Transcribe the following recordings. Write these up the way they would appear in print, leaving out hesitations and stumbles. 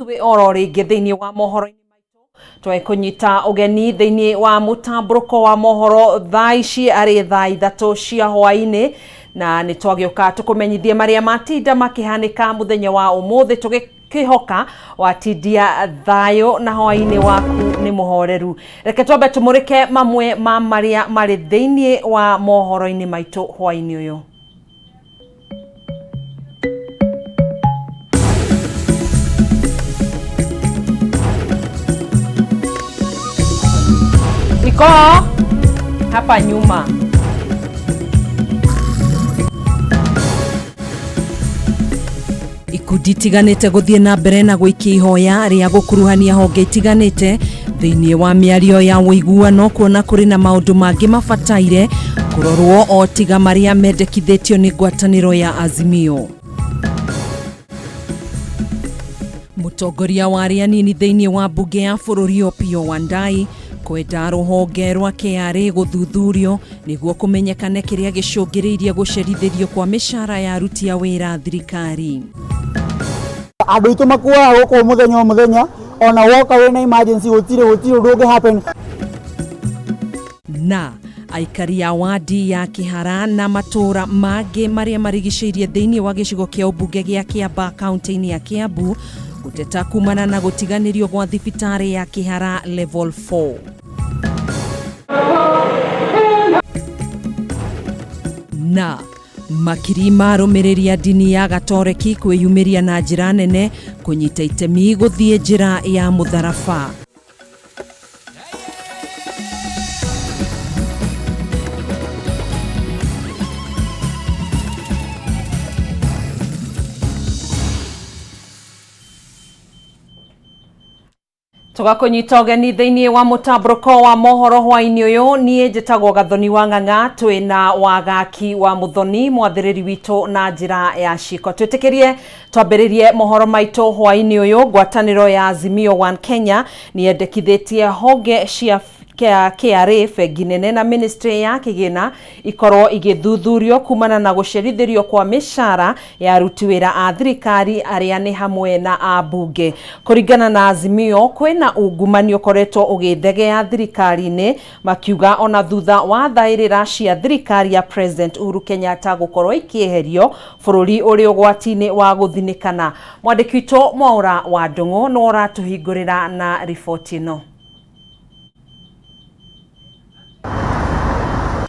tuwe oro ringi thiini wa mohoro twa kunyita ugeni thiini wa Mutamburuko wa mohoro thaici ari thaa 3 cia hwaini na ni twagioka tukumenyithie maria matinda makihanika muthenya wa umuthi tugikihoka watindia thayo na hwaini waku ni muhoreru. Reke twambe tumurike mamwe ma maria mari thiini wa mohoro-ini maitu hwaini uyu. Iko hapa nyuma. Ikundi itiganite guthie na mbere na gwikia ihoya ria gukuruhania honge itiganite thiini wa miario ya wuiguano kuona kuri na maundu mangi mabataire kurorwo o tiga maria mendekithitio ni ngwataniro ya Azimio. Mutongoria wa aria nini thiini wa bunge ya bururi Opiyo Wandayi kwenda ruhonge rwa KRA guthuthurio niguo kumenyekane kiria gicungiriirie gucerithirio kwa mishara ya aruti a wira thirikari. Andu itu makua guku muthenya ona woka wina emergency gutire ndungi happen. Na aikari a wadi ya Kihara na matura mangĩ maria marigicĩirie thiini wa gicigo kia ubunge gia Kiamba kaunti-ini ya Kiambu guteta kumana na gutiganirio gwa thibitari ya Kihara level 4. Na makiri marũmĩrĩri dini ya Gatoreki kwĩyumĩria na njĩra nene kunyita itemi guthie njĩra ya mutharaba. Tugakunyita ugeni thiini wa Mutamburuko wa mohoro hwaini uyu nie njitagwo Gathoni wa Ng'ang'a twina wagaki wa muthoni mwathiriri witu na njira ya ciko. Twitikirie twambiririe mohoro maitu hwaini uyu ngwataniro ya Azimio One Kenya ni endekithitie honge cia KRA bengi nene na ministry ya kigina ikorwo igithuthurio kumana na gucerithirio kwa mishara ya aruti wira a thirikari aria ni hamwe na abunge. Kuringana na Azimio kwina ungumani ukoretwo ugithegea thirikari-ini makiuga ona thutha wa thairira cia thirikari ya President Uhuru Kenyatta gukorwo ikieherio bururi uri ugwati-ini wa guthinikana. Mwandiki witu Mohoro wa Ndung'u no ratuhingurira na ripoti ino.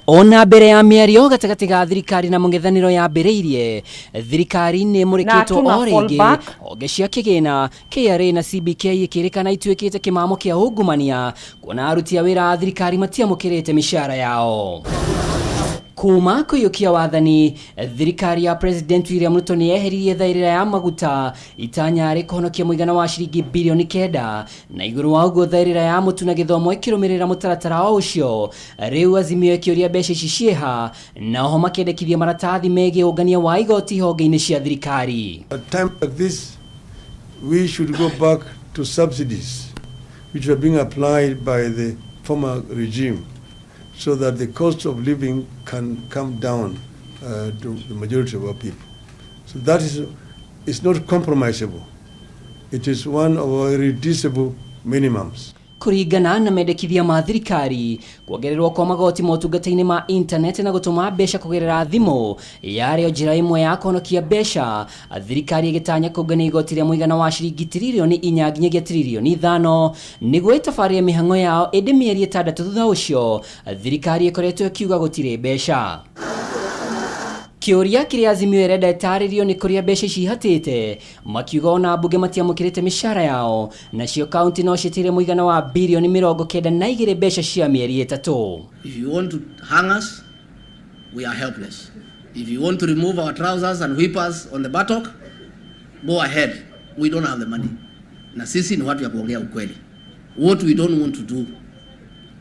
Ona mbere ya miario gatagati ga thirikari na mung'ethaniro ya mbere thirikari ni murikitwo o ringi honge cia kigina KRA na CBK ikirikana ituikite kimamo kia ungumania kuona aruti a wira a thirikari matiamukirite mishara yao. Kuma kuyukia wathani thirikari ya President William Ruto ni eheririe thairira ya maguta itanya ari kuhonokia muigana wa ciringi bilioni 9 na iguru wa ugo thairira ya mutu na githomo ikirumirira mutaratara wa ucio. Riu Azimio ikioria mbeca ici cieha na ho makendekithia maratathi megie ungania wa igoti honge-ini cia thirikari. At time like this we should go back to subsidies which were being applied by the former regime, so that the cost of living can come down to the majority of our people. So that is not compromisable. It is one of our irreducible minimums. Kuringana na mendekithia ma thirikari kuongererwo kwa magoti motungata-ini ma internet na gutuma mbeca kugerera thimu yario njira imwe ya kuhonokia mbeca, thirikari igitanya kungania igoti ria muigana wa ciringi trilioni 4 nginyagia trilioni 5 niguo itabaria mihango yao indi mieri 6 thutha ucio thirikari ikoretwo ikiuga gutire mbeca. Kiuria kiria Azimio irenda itaririo ni kuria mbeca ici hatite makiuga ona bunge matiamukirite mishara yao nacio kaunti no citire muigana wa bilioni 92 mbeca cia mieri 3. If you want to hang us, we are helpless. If you want to remove our trousers and whip us on the buttock, go ahead. We don't have the money. Na sisi ni watu ya kuongea ukweli. What we don't want to do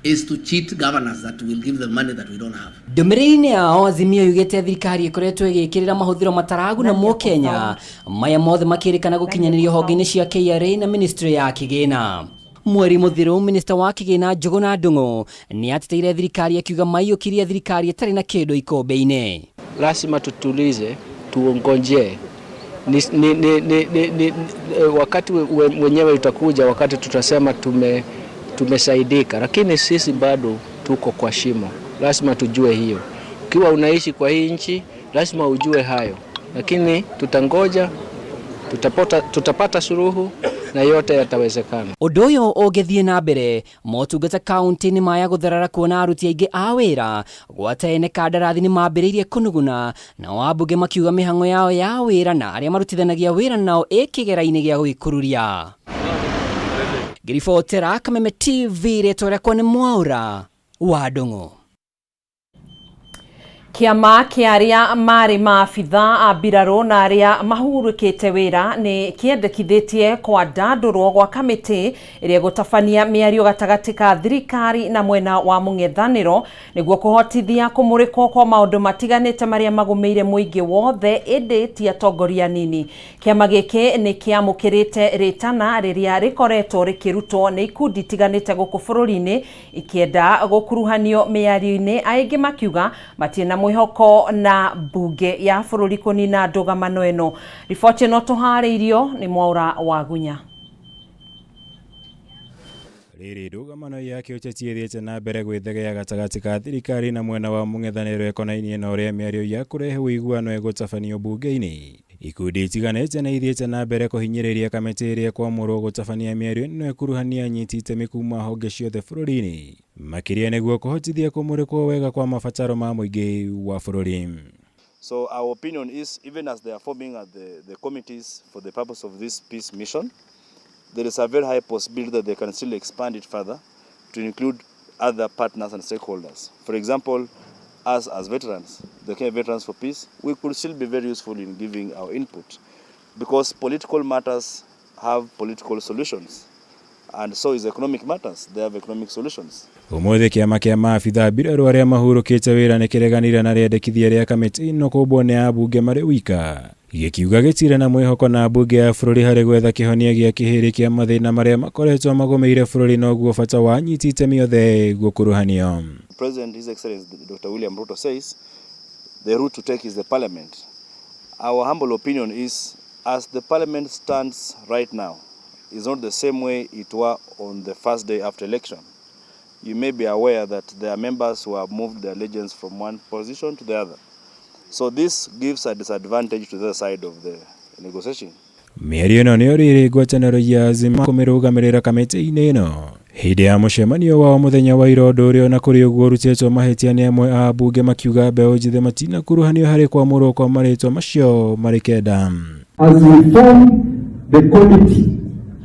is to cheat governors that will give the money that we don't have. Ndumiriri yao Azimio yugite thirikari ikoretwo igikirira mahuthiro mataragu na mo Kenya maya mothe makirikana gukinyanirio honge-ini cia KRA na ministry ya kigina. Mweri muthiru minister wa kigina Njuguna Ndung'u ni atiteire thirikari akiuga maiyukiria thirikari itari na kindu ikombe-ini. Lazima tutulize, tuongoje wakati wenyewe utakuja, wakati tutasema tumesaidika, lakini sisi bado tuko kwa shimo. Lazima tujue hiyo. Ukiwa unaishi kwa hii nchi lazima ujue hayo, lakini tutangoja, tutapata suluhu na yote yatawezekana. Ũndũ ũyũ ũngĩthiĩ na mbere, motungata kaunti nĩ maya gũtharara kuona aruti aingĩ a wĩra gwata ene kandarathi nĩ mambĩrĩirie kũnuguna, nao ambunge makiuga mĩhang'o yao ya wĩra na arĩa marutithanagia wĩra nao ĩkĩgera-inĩ gĩa gwĩkururia. Ngĩribotera Kameme TV, rĩtwa rĩakwa nĩ Mohoro wa Ndung'u. Kiama kia aria mari maabitha a mbirarũ na aria mahurũkĩte wĩra nĩ kĩendekithĩtie kwa ndandũrwo gwa kamĩtĩ ĩrĩa gũtabania mĩario gatagatĩ ka thirikari na mwena wa mũng'ethanĩro nĩguo kũhotithia kũmũrĩkwo kwa maũndũ matiganĩte marĩa magũmĩire mũingĩ wothe ĩndĩ ti atongoria nini. Kiama gĩkĩ nĩ kĩamũkĩrĩte rĩtana rĩrĩa rĩkoretwo rĩkĩrutwo nĩ ikundi itiganĩte gũkũ bũrũri-inĩ ikĩenda gũkuruhanio mĩario-inĩ, aingĩ makiuga matina mwĩhoko na mbunge ya bũrũri kũnina ndũgamano ĩno. Riboti ĩno tũharĩirio nĩ Mwaura wa Gunya. Rĩrĩ ndũgamano ya kĩũteti ĩthiĩte na mbere gwĩthegea gatagatĩ ka thirikari na mwena wa mũng'ethanĩro ĩkonainie na ũrĩa mĩario ya kũrehe ũiguano ĩgũtabanio mbunge-inĩ. Ikundi itiganĩte nĩ ithiĩte na mbere kũhinyĩrĩria kamĩtĩ ĩrĩa kwamũrwo gũtabania mĩario ĩno ĩkuruhania anyiti itemi kuuma honge ciothe bũrũri-inĩ, makĩria nĩguo kũhotithia kũmũrĩkwo wega kwa mabataro ma mũingĩ wa bũrũri. So our opinion is, even as they are forming the committees for the purpose of this peace mission, there is a very high possibility that they can still expand it further to include other partners and stakeholders. For example, us as veterans, the Kenya Veterans for Peace, we could still be very useful in giving our input, because political matters have political solutions, and so is economic matters, they have economic solutions. Ũmũthĩ kĩama kĩa maabitha mbirarũ arĩa mahurũkĩte wĩra nĩ kĩreganire na rĩendekithia rĩa kamĩtĩ ĩno kũmbwo nĩ ambunge marĩ wika, gĩkiuga gĩtirĩ na mwĩhoko na mbunge ya bũrũri harĩ gwetha kĩhonia gĩa kĩhĩrĩ kĩa mathĩna marĩa makoretwo magũmĩire bũrũri na ũguo bata wa anyiti itemi othe gũkuruhanio. President, His Excellency Dr. William Ruto says the route to take is the parliament. Our humble opinion is, as the parliament stands right now, is not the same way it were on the first day after election. You may be aware that there are members who have moved their allegiance from one position to the other. So this gives a disadvantage to the side of the negotiation. Mĩario ĩno nĩyo rĩrĩ ngwatanĩro ya Azimio kũmĩrũgamĩrĩra kamĩtĩ-inĩ ĩno hĩndĩ ya mũcemanio wa mũthenya wa ira ũndũ ũrĩa ona kũrĩ ũguo ũrutĩtwo mahĩtia nĩ amwe a mbunge makiuga mbeũ njĩthĩ matinakuruhanio harĩ kwamũrwo kwa marĩtwa macio marĩ kenda. As we form the committee,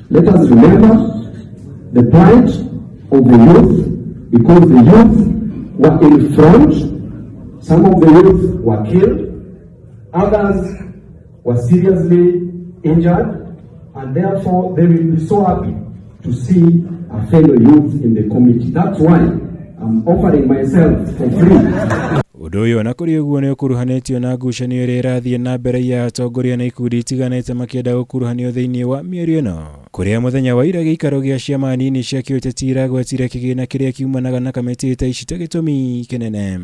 let us remember the plight of the youth, because the youth were in front. Some of the youth were killed, others were seriously injured, and therefore they will be so happy to see a fellow youth in the committee. That's why I'm offering myself for free. Ũndũ ũyũ na kũrĩ ũguo nĩ ũkuruhanĩtio na ngucanio ĩrĩa ĩrathiĩ na mbere ya atongoria na ikundi itiganĩte makĩenda gũkuruhanio thĩinĩ wa mĩario ĩno, kũrĩa mũthenya wa ira gĩikaro gĩa ciama nini cia kĩũteti iragwetire kĩgĩna kĩrĩa kiumanaga na kamĩtĩ ta ici ta gĩtũmi kĩnene.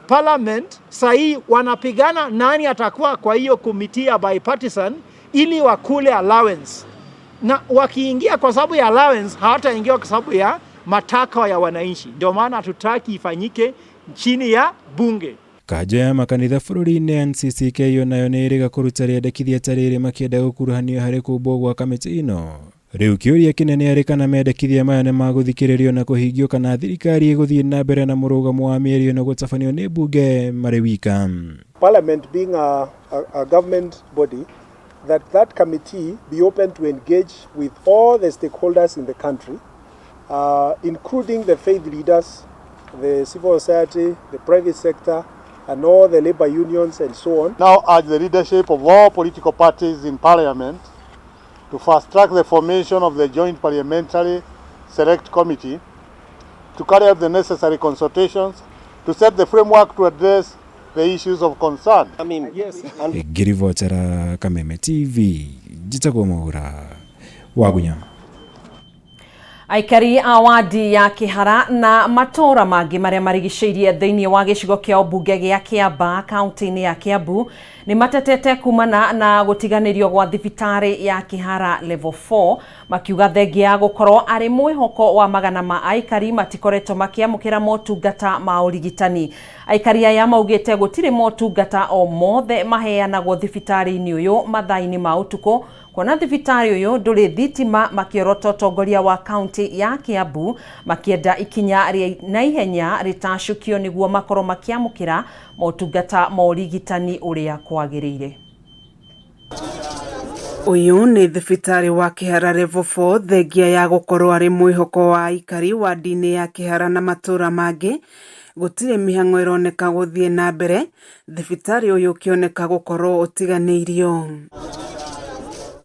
Parliament sahi wanapigana nani atakuwa kwa hiyo committee ya bipartisan ili wakule allowance, na wakiingia kwa sababu ya allowance hawataingia kwa sababu ya matakwa ya wananchi. Ndio maana hatutaki ifanyike chini ya bunge. Kanja ya makanitha bũrũri-inĩ NCCK nayo nĩ ĩrĩga kũruta rĩendekithia ta rĩrĩ makĩenda gũkuruhanio harĩ kũmbwo gwa kamĩtĩ ĩno. Rĩu kĩũria kĩnene arĩ kana mendekithia maya nĩ magũthikĩrĩrio na kũhingio kana thirikari ĩgũthiĩ na mbere na mũrũgamo wa mĩario ĩno gũtabanio nĩ mbunge marĩ wika. Parliament being a government body, that committee be open to engage with all the stakeholders in the country, including the faith leaders, the civil society, the private sector, and all the labor unions and so on. Now urge the leadership of all political parties in Parliament to fast-track the formation of the Joint Parliamentary Select Committee to carry out the necessary consultations to set the framework to address the issues of concern. Ngĩribotera Kameme TV, njĩtagwo Mohoro wa Gunya. Aikari a wadi ya Kihara na matora mangi maria marigicĩirie thĩinĩ wa gĩcigo kĩa ũmbunge gĩa Kiambaa kaunti-inĩ ya Kiambu nĩ matetete kumana na gũtiganĩrio gwa thibitarĩ ya Kihara level 4 makiuga thengia ya gũkorwo arĩ mwĩhoko wa magana ma aikari matikoretwo makĩamũkĩra motungata ma ũrigitani. Aikari aya maugĩte gũtirĩ motungata o mothe maheanagwo thibitarĩ-inĩ ũyũ mathaa-inĩ ma ũtukũ, kuona thibitarĩ ũyũ ndũrĩ thitima, makĩorota ũtongoria wa kaunti ya Kiambu makĩenda ikinya na ihenya rĩtacũkio nĩguo makorwo makĩamũkĩra motungata ma ũrigitani ũrĩa kwagĩrĩire. Ũyũ nĩ thibitarĩ wa Kihara level 4 thengia ya gũkorwo arĩ mwĩhoko wa aikari wadi-inĩ ya Kihara na matũra mangĩ. Gũtirĩ mĩhang'o ĩroneka gũthiĩ na mbere, thibitarĩ ũyũ ũkĩoneka gũkorwo ũtiganĩirio.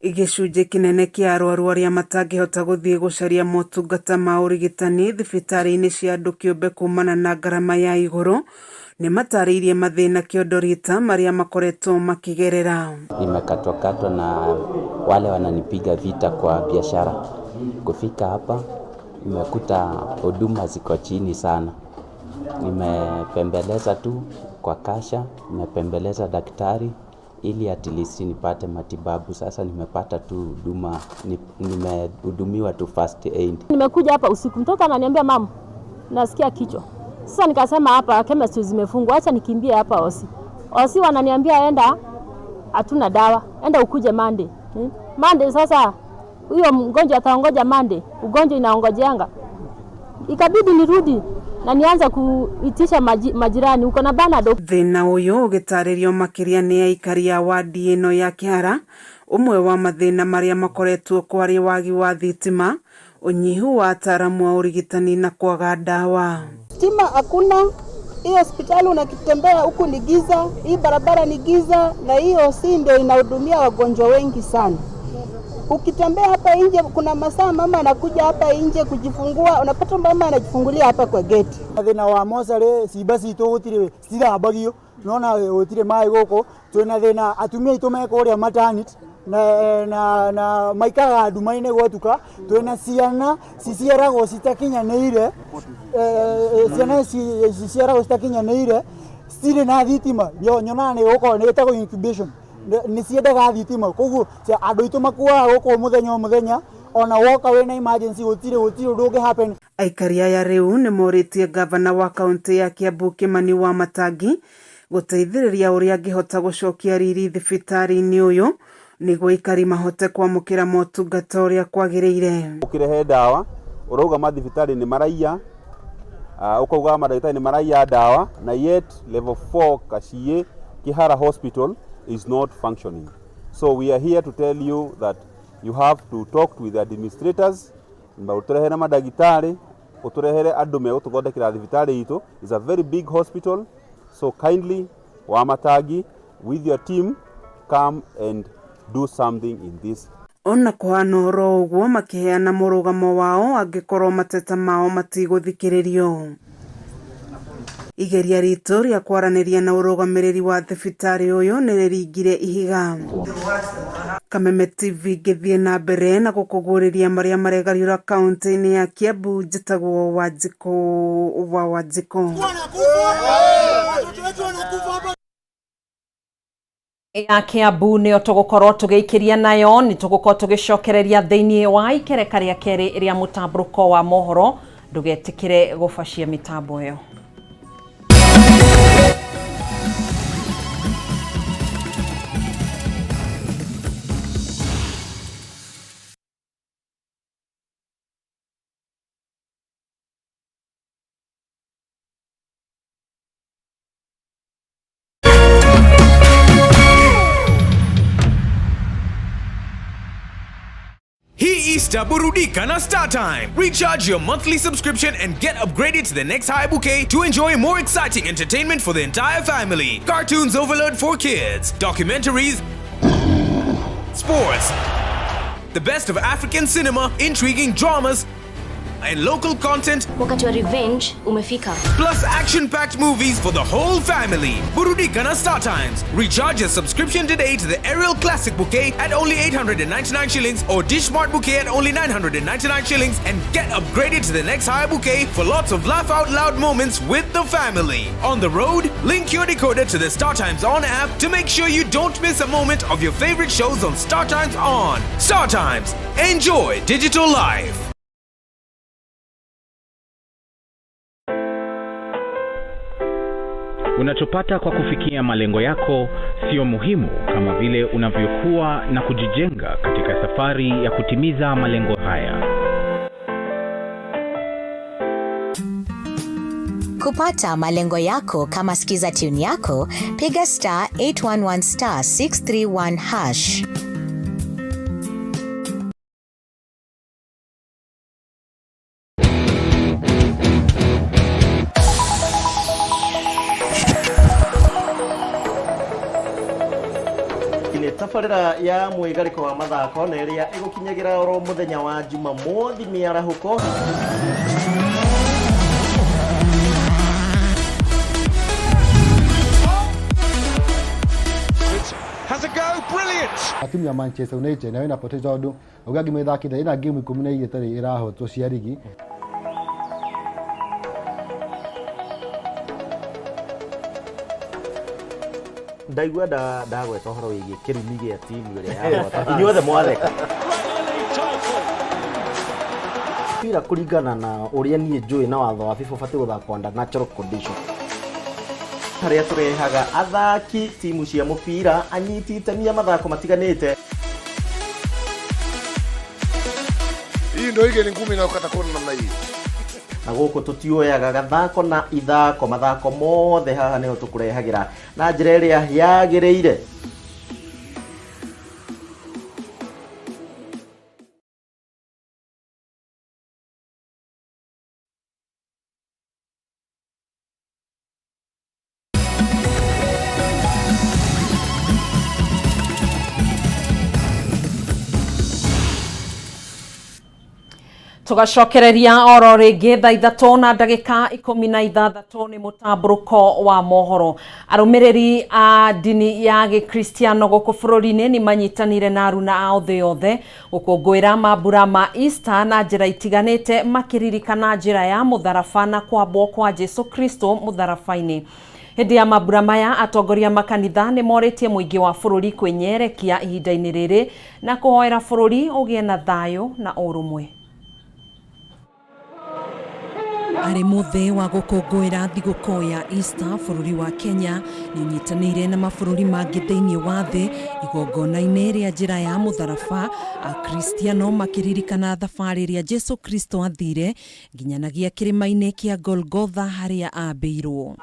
Gĩcunjĩ kĩnene kĩa arwaru arĩa matangĩhota gũthiĩ gũcaria motungata ma ũrigitani thibitarĩ-inĩ cia andũ kĩũmbe kumana na ngarama ya igũrũ nĩ matarĩirie mathĩna kĩondorita marĩa makoretwo makĩgerera. Nimekatwa na wale wananipiga vita kwa biashara. Kufika hapa nimekuta huduma ziko chini sana. Nimepembeleza tu kwa kasha, nimepembeleza daktari ili at least nipate matibabu. Sasa nimepata tu huduma, nimehudumiwa tu first aid. Nimekuja hapa usiku, mtoto ananiambia mama, nasikia kichwa. Sasa nikasema hapa chemistry zimefungwa, acha nikimbie hapa Osi. Osi wananiambia enda, hatuna dawa, enda ukuje Monday. Monday sasa huyo mgonjwa ataongoja Monday, ugonjwa inaongojeanga. Ikabidi nirudi na nianza kuitisha majirani uko na Bernardo. Thĩna ũyũ ũgĩtarĩrio makĩria nĩ aikari a wadi ĩno ya Kihara. Ũmwe wa mathĩna marĩa makoretwo kwarĩ wagi wa thitima, unyihu wa ataalamu wa urigitani na kwaga dawa. Stima hakuna, hii hospitali unakitembea huku ni giza, hii barabara ni giza, na hiyo si ndio inahudumia wagonjwa wengi sana. Ukitembea hapa nje kuna masaa mama anakuja hapa nje kujifungua, unapata mama anajifungulia hapa kwa gate. Thina wa mosare si basi to gutire sida bagio nona gutire mai goko twina thina atumia itume kuria maternity na maikara ndumaine gwotuka twina ciana ciciaragwo citakinyanĩire ciana ciciaragwo citakinyanĩire cire na thitima yo nyona nĩ gũkorwo nĩ gĩtagwo incubation nĩ ciendaga thitima, koguo andũ aitũ makuaga gũkũ mũthenya o mũthenya, ona woka wĩna emergency gũtirĩ ũndũ ũngĩ happen. Aikari aya rĩu nĩ morĩtie gavana wa kaunti ya Kiambu Kimani wa Matangi gũteithĩrĩria ũrĩa angĩhota gũcokia riri thibitarĩ-inĩ ũyũ nĩguo aikari mahote kwamũkĩra motungata ũrĩa kwagĩrĩire. Ũkĩrehe dawa ũrauga mathibitarĩ nĩ maraiya, ũkauga madagĩtarĩ nĩ maraiya dawa, na yet level 4 Kaciĩ Kihara Hospital is not functioning. So we are here to tell you that you have to talk with the administrators, uturehere madagitari, uturehere andũ megũtũthondekera thibitarĩ itũ. It's a very big hospital, so kindly Wamatagi with your team come and do something in this. Ona kũhana ũhoro ũguo makĩheana mũrũgamo wao angĩkorwo mateta mao matigũthikĩrĩrio. Igeria ritũ rĩa kwaranĩria na ũrũgamĩrĩri wa thibitarĩ ũyũ nĩ rĩringire ihiga. Kameme TV gĩthiĩ na mbere na gũkũgũrĩria marĩa maregariũra kaunti-inĩ ya Kiambu. Njĩtagwo Wanjiko. Ya Kiambu nĩyo tũgũkorwo tũgĩikĩria nayo, nĩ tũgũkorwo tũgĩcokereria thĩinĩ wa ikereka rĩa kerĩ rĩa mũtamburuko wa mohoro. Ndũgetĩkĩre gũbacia mĩtambo ĩyo. Easter burudika na StarTime. Recharge your monthly subscription and get upgraded to the next high bouquet to enjoy more exciting entertainment for the entire family. Cartoons overload for kids, documentaries, sports, the best of African cinema, intriguing dramas, and local content. Wakati wa revenge umefika. Plus action-packed movies for the whole family. Burudika na Star Times. Recharge your subscription today to the Aerial Classic Bouquet at only 899 shillings or Dish Smart Bouquet at only 999 shillings and get upgraded to the next higher bouquet for lots of laugh out loud moments with the family. On the road, link your decoder to the Star Times On app to make sure you don't miss a moment of your favorite shows on Star Times On. Star Times. Enjoy digital life. Unachopata kwa kufikia malengo yako sio muhimu kama vile unavyokuwa na kujijenga katika safari ya kutimiza malengo haya. Kupata malengo yako kama skiza tune yako, piga star 811 star 631 hash. Tafarira ya mwigariko wa mathako na iria igukinyagira oro muthenya wa Jumamothi miarahuko. Has a go, brilliant. Timu ya Manchester United nayo inapoteza undu ugagi methakira ina game 12 tari irahotwo cia ligi. Ndaigua ndagweta horo wigi kirumi gia timu ire ya inyuothe mwatheka pira kuringana na uria nie njui na watho wa FIFA fati guthakwa under natural condition haria turehaga athaki timu cia mupira anyiti itemi ya mathako matiganite. Hii ndio ile ngumi na ukata kona namna hii. Na gũkũ tutioyaga gathako na ithako mathako mothe haha nĩho tũkũrehagira na njĩra ĩrĩa yagĩrĩire. Tugacokereria oro ringi thaa 3 na ndagika 16 ni mutamburuko wa mohoro. Arumiriri a dini ya Gikristiano guku bururi-ini ni manyitanire na aruna ao thĩ yothe gũkũngũĩra mambura ma Easter na njĩra itiganĩte makiririkana njĩra ya mũtharaba na kwambwo kwa Jesu Kristo mũtharabai-inĩ. Hĩndĩ ya mambura maya atongoria makanitha nĩ morĩtie mũingĩ wa bũrũri kwĩnyerekia ihinda-inĩ rĩrĩ na kũhoera bũrũri ũgĩe na thayũ na ũrũmwe. Ari muthe wa gũkũngũĩra thigũkũ ya Easter bũrũri wa Kenya nĩ unyitanĩire na mabũrũri mangĩ thĩinĩ wa thĩ igongona-inĩ rĩa njĩra ya mũtharaba. Akristiano makiririkana thabarĩ ĩrĩa Jesu Kristo athire nginyanagia kĩrĩma-inĩ kĩa Golgotha harĩa ambĩirwo.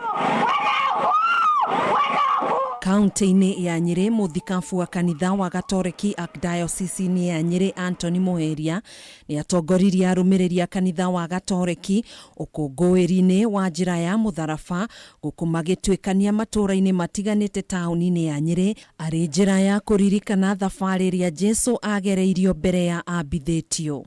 Kaunti-inĩ ya Nyeri, muthikabu wa kanitha wa Gatoreki Archdiocese-inĩ ya Nyeri Anthony Muheria nĩ atongoririe arũmĩrĩri a kanitha wa Gatoreki ũkũngũĩri-inĩ wa njĩra ya mũtharaba gũkũ magĩtuĩkania matũũra-inĩ matiganĩte taũni-inĩ ya Nyeri arĩ njĩra ya kũririkana thabarĩ ĩrĩa Jesu agereirio mbere ya ambithĩtio.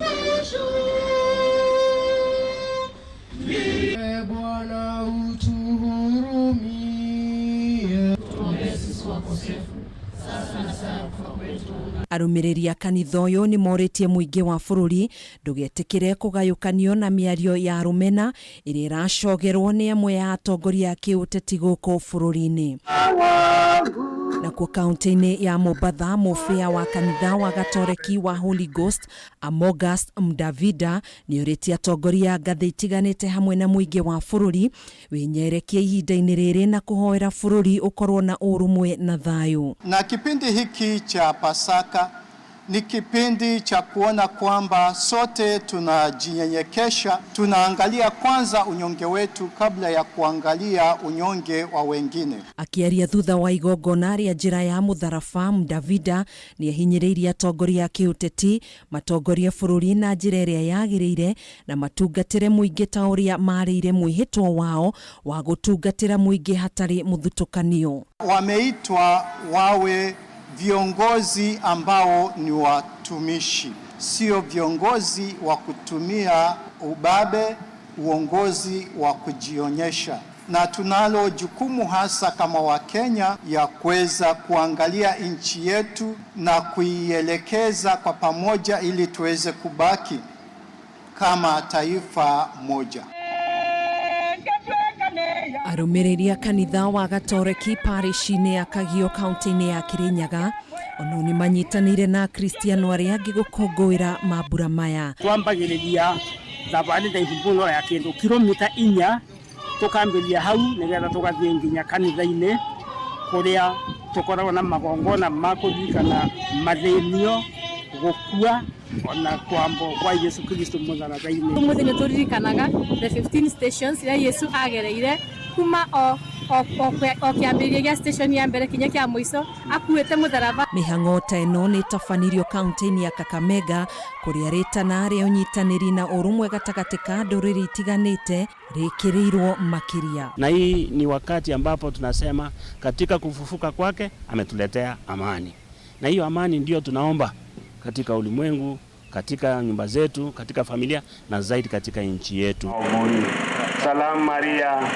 Arũmĩrĩri a kanitha ũyũ nĩ morĩtie mũingĩ wa bũrũri ndũgetĩkĩre kũgayũkanio na mĩario ya rũmena ĩrĩa ĩracogerwo nĩ amwe ya atongoria a kĩũteti gũkũ bũrũri-inĩ. Nakuo kaunti-inĩ ya Mombasa, mũbĩa wa kanitha wa Gatoreki wa Holy Ghost Amogas Mdavida nĩ orĩtie atongoria ngathĩ itiganĩte hamwe na mũingĩ wa bũrũri wĩnyerekie ihinda-inĩ rĩrĩ na kũhoera bũrũri ũkorwo na ũrũmwe na thayũ. Na kipindi hiki cha Pasaka ni kipindi cha kuona kwamba sote tunajinyenyekesha, tunaangalia kwanza unyonge wetu kabla ya kuangalia unyonge wa wengine. Akiaria thutha wa igongona rĩa njĩra ya mũtharaba, Mdavida nĩ ahinyĩrĩirie atongoria a kĩũteti matongorie bũrũri na njĩra ĩrĩa yagĩrĩire na matungatĩre mũingĩ ta ũrĩa marĩire mwĩhĩtwa wao wa gũtungatĩra mũingĩ hatarĩ mũthutũkanio. Wameitwa wawe viongozi ambao ni watumishi. sio viongozi wa kutumia ubabe, uongozi wa kujionyesha. Na tunalo jukumu hasa kama Wakenya ya kuweza kuangalia nchi yetu na kuielekeza kwa pamoja ili tuweze kubaki kama taifa moja. Arũmĩrĩri a kanitha wa Gatoreki parish-inĩ ya Kagio kaunti-inĩ ya Kirinyaga ono nĩ manyitanĩire na Kristiano arĩa angĩ gũkũngũĩra mambura maya. Twambagĩrĩria thabarĩ ndaihu mũno ya kĩndũ kilomita 4 tukambĩrĩria hau nĩgetha tũgathiĩ nginya kanitha-inĩ kũrĩa tũkoragwo na magongona ma kũririkana mathĩnio, gũkua ona kwambo kwa Yesu Kristo mũtharaba-inĩ. Ũmũthĩ nĩ tũririkanaga the 15 stations iria Yesu agereire kuma o kĩambĩrĩria gĩa station ya mbere kinya kĩa mũico akuĩte mũtharaba. Mĩhang'o ta ĩno nĩ tabanĩrio kaunti-inĩ ya Kakamega kũrĩa rĩtana rĩa ũnyitanĩri na ũrũmwe gatagatĩ ka ndũrĩrĩ itiganĩte rĩkĩrĩirwo makĩria. Na hii ni wakati ambapo tunasema katika kufufuka kwake ametuletea amani. Na hiyo amani ndio tunaomba katika ulimwengu, katika nyumba zetu, katika familia na zaidi katika nchi yetu. Salamu Maria.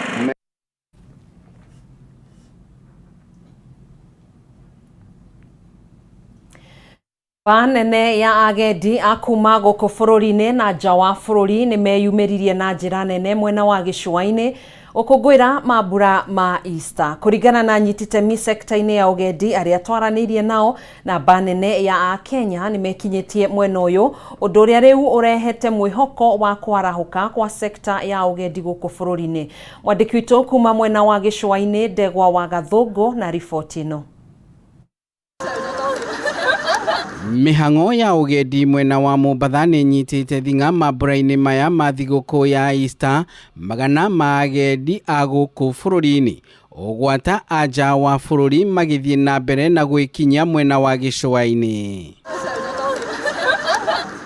Nene ya agendi akuma gũkũ bũrũri-inĩ na nja wa bũrũri nĩ meyumĩririe na njĩra nene mwena wa gĩcũa-inĩ ũkũngũĩra mambura ma Easter. Kũringana na nyititemi sekta-inĩ ya ũgendi arĩa twaranĩirie nao, namba nene ya Akenya nĩ mekinyĩtie mwena ũyũ, ũndũ ũrĩa rĩu ũrehete mwĩhoko wa kwarahũka kwa sekta ya ũgendi gũkũ bũrũri-inĩ. Mwandĩki witũ kuma mwena wa gĩcũa-inĩ Ndegwa wa Gathũngũ na riboti ĩno. Mĩhang'o ya ũgendi mwena wa Mombatha nĩ nyitĩte thing'a mambura-inĩ maya ma thigũkũ ya Easter, magana ma agendi a gũkũ bũrũri-inĩ ũgwata anja wa bũrũri magĩthiĩ na mbere na gwĩkinyia mwena wa gĩcũa-inĩ.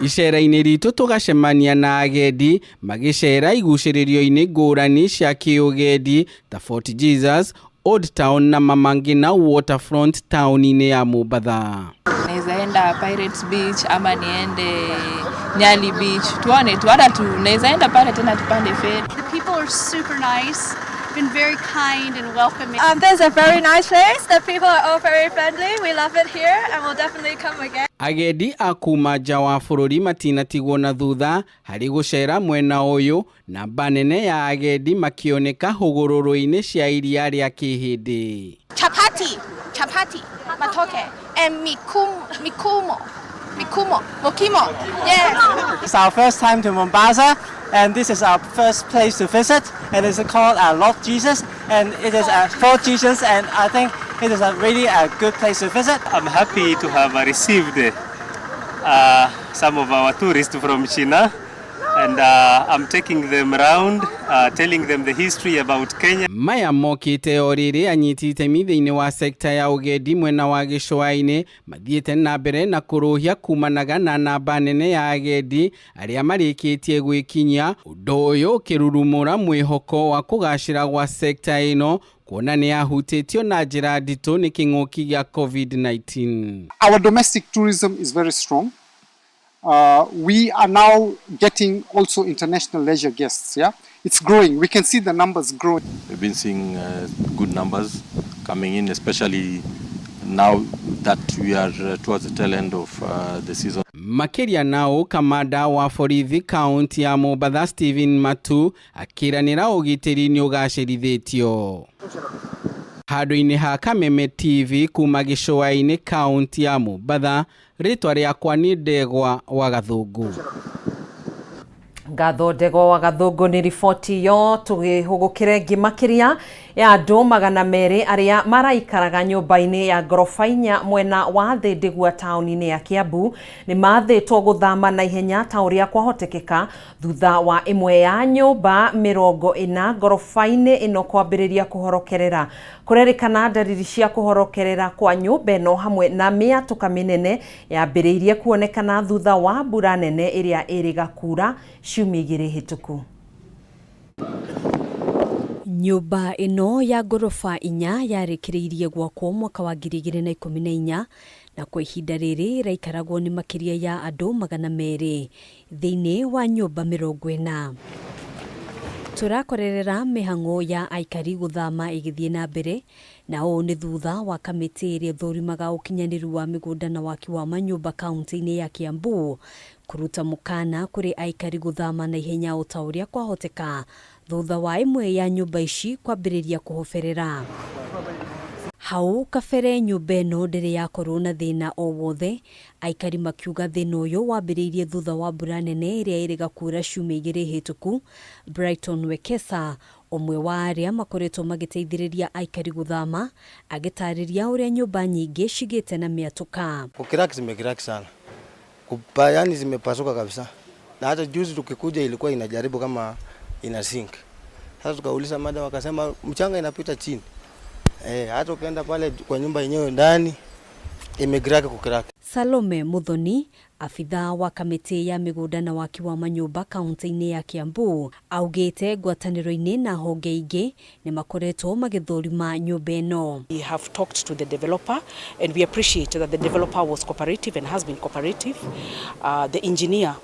Icera-inĩ ritũ tũgacemania na agendi magĩcera igucĩrĩrio-inĩ ngũrani cia kĩũgendi ta Fort Jesus, Old Town na Mamangina Waterfront town-inĩ ya Mombatha. Naweza enda Pirates Beach ama niende Nyali Beach. Tuone tu hata tunaweza enda pale tena tupande ferry. The people are super nice, been very kind and welcoming. This is a very nice place. The people are all very friendly. We love it here and we'll definitely come again. Agendi akuma nja wa bũrũri matinatigwo na thutha harĩ gũcera mwena ũyũ, namba nene ya agendi makĩoneka hũgũrũrũ-inĩ cia iria rĩa kĩhĩndĩ. Chapati, matoke, and mokimo. Yes. It's our first time to Mombasa, and this is our first place to visit, and it's called Lord Jesus, and it is for Jesus, and I think it is really a good place to visit. I'm happy to have received some of our tourists from China, and I'm taking them around, telling them the history about Kenya. Maya mokite o rĩrĩ anyiti itemi thĩinĩ wa sekta ya ũgendi mwena wa gĩcũa-inĩ mathiĩte na mbere na kũrũhia kumanaga na namba nene ya agendi arĩa marĩkĩtie gwĩkinyia, ũndũ ũyũ ũkĩrurumũra mwĩhoko wa kũgacĩra gwa sekta ĩno kuona nĩ yahutĩtio na njĩra nditũ nĩ kĩng'ũki gĩa COVID-19. Our domestic tourism is very strong. We are now getting also international leisure guests. Yeah, it's growing. We can see the numbers growing. We've been seeing good numbers coming in, especially now that we are towards the tail end of the season. Makĩria nao kamanda wa borithi kaunti ya Mombatha Stephen Matu akĩranĩra ũgitĩri nĩ ũgacĩrithĩtio. Handũ-inĩ ha Kameme TV kuma gĩcũa-inĩ kaunti ya Mombatha, rĩtwa rĩakwa nĩ Ndegwa wa Gathũngũ. Ngatho Ndegwa wa Gathũngũ nĩ riboti yo tũgĩhũgũkĩre ngĩmakĩria ya andũ 200 arĩa maraikaraga nyũmba-inĩ ya ngoroba 4 mwena wa Thĩndigua taũni-inĩ ya Kiambu nĩ mathĩtwo gũthama na ihenya ta ũrĩa kwahotekeka thutha wa ĩmwe ya nyũmba 40 ngoroba-inĩ ĩno kwambĩrĩria kũhorokerera. Kũrerĩkana ndariri cia kũhorokerera kwa nyũmba ĩno hamwe na mĩatũka mĩnene yambĩrĩirie kuonekana thutha wa mbura nene ĩrĩa ĩrĩga kura ciumia 2 hĩtũku. Nyũmba ĩno ya ngoroba 4 yarĩkĩrĩirie gwakwo mwaka wa 2014 na kwa ihinda rĩrĩ raikaragwo nĩ makiria ya andũ 200 thĩinĩ wa nyũmba 40. Tũrakorerera mĩhang'o ya aikari gũthama ĩgĩthiĩ na mbere, na ũũ nĩ thutha wa kamĩtĩ ĩrĩa ĩthũrimaga ũkinyanĩru wa mĩgũnda na waki wa manyũmba kaunti-inĩ ya Kiambu kũruta mũkana kũrĩ aikari gũthama na ihenya o ta ũrĩa kwahoteka thutha wa ĩmwe ya nyũmba ici kwambĩrĩria kũhoberera. Hau kabere nyũmba ĩno ndĩrĩ yakorwo na thĩna o wothe, aikari makiuga thĩna ũyũ wambĩrĩirie thutha wa mbura nene ĩrĩa ĩrĩga kuura ciumia 2 hĩtũku. Brighton Wekesa, ũmwe wa arĩa makoretwo magĩteithĩrĩria aikari gũthama, agĩtarĩria ũrĩa nyũmba nyingĩ cigĩte na mĩatũka. Kukiraki zimekiraki sana. Yani zimepasuka kabisa. Na hata juzi tukikuja ilikuwa inajaribu kama ina sink. Sasa tukauliza madam wakasema mchanga inapita chini. Hata ukaenda pale kwa nyumba yenyewe ndani imekiraki kukiraki. Salome Muthoni, afitha wa kamĩtĩ ya mĩgũnda na waki wa manyũmba kaunti-inĩ ya Kiambu, augĩte ngwatanĩro-inĩ na honge ingĩ nĩ makoretwo magĩthũrima nyũmba ĩno. We have talked to the developer and we appreciate that the developer was cooperative and has been cooperative. The engineer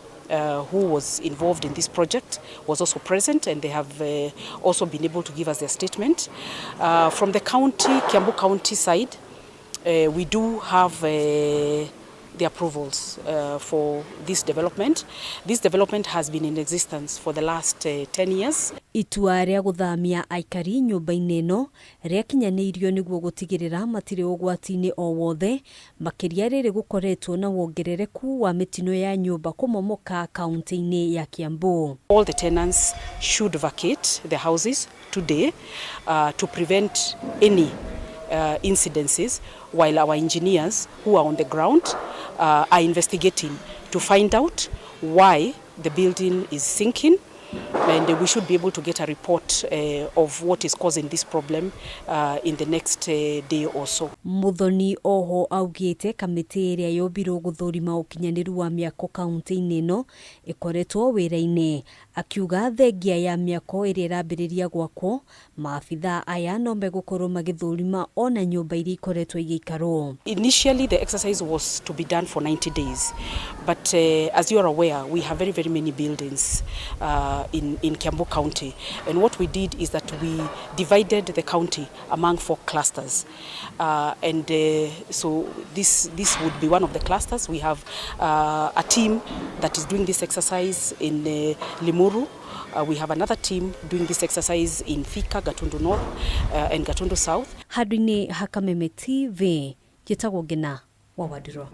who was involved in this project was also present, and they have also been able to give us their statement. From the county, Kiambu County side, we do have the approvals for this development. This development has been in existence for the last 10 years. Itua rĩa gũthamia aikari nyũmba-inĩ ĩno rĩakinyanĩirio nĩguo gũtigĩrĩra matirĩ ũgwati-inĩ o wothe, makĩria rĩrĩ gũkoretwo na wongerereku wa mĩtino ya nyũmba kũmomoka kaunti-inĩ ya Kiambu. All the tenants should vacate their houses today to prevent any incidences, while our engineers who are on the ground are investigating to find out why the building is sinking, and we should be able to get a report of what is causing this problem in the next day or so. Muthoni oho augĩte kamĩtĩ ĩrĩa yombirwo gũthũrima ũkinyanĩru wa mĩako kaunti-inĩ ĩno ĩkoretwo wĩra-inĩ, akiuga thengia ya mĩako ĩrĩa ĩrambĩrĩria gwakwo, maabitha aya no megũkorwo magĩthũrima ona nyũmba iria ikoretwo igĩikarwo. Initially the exercise was to be done for 90 days, but as you are aware, we have very many buildings in Kiambu County, and what we did is that we divided the county among 4 clusters, and so this would be one of the clusters. We have a team that is doing this exercise in Limuru. We have another team doing this exercise in Thika, Gatundu North and Gatundu South. Handũ-inĩ ha Kameme TV, njĩtagwo Ngina wa Wadiro.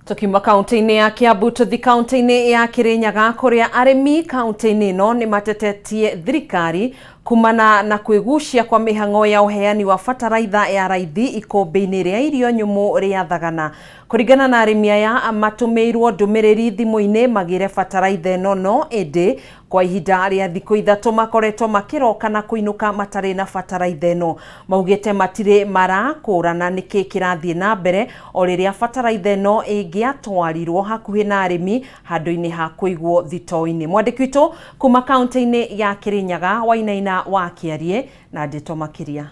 Tukiuma kaunti-inĩ ya Kiambu tuthi kaunti-inĩ ya Kirinyaga kuria arĩmi kaunti-inĩ ĩno nĩ matetetie thirikari kumana na kwĩgucia kwa mĩhang'o ya ũheani wa bataraitha ya raithi ikũmbĩ-inĩ rĩa irio nyũmũ rĩa Thagana. Kũringana na arĩmi aya matũmĩirwo ndũmĩrĩri thimũ-inĩ magĩre bataraitha ĩno no ĩndĩ kwa ihinda rĩa thikũ 3 makoretwo makĩroka na kũinũka matarĩ na bataraitha ĩno. Maugĩte matirĩ marakũrana nĩkĩ kĩrathiĩ na mbere o rĩrĩa bataraitha ĩno ĩngĩatwarirwo hakuhĩ na arĩmi handũ-inĩ ha kũigwo thito-inĩ. Mwandĩki witũ kuma kaunti-inĩ ya Kirinyaga Wainaina wa Kiarie na ndeto makĩria.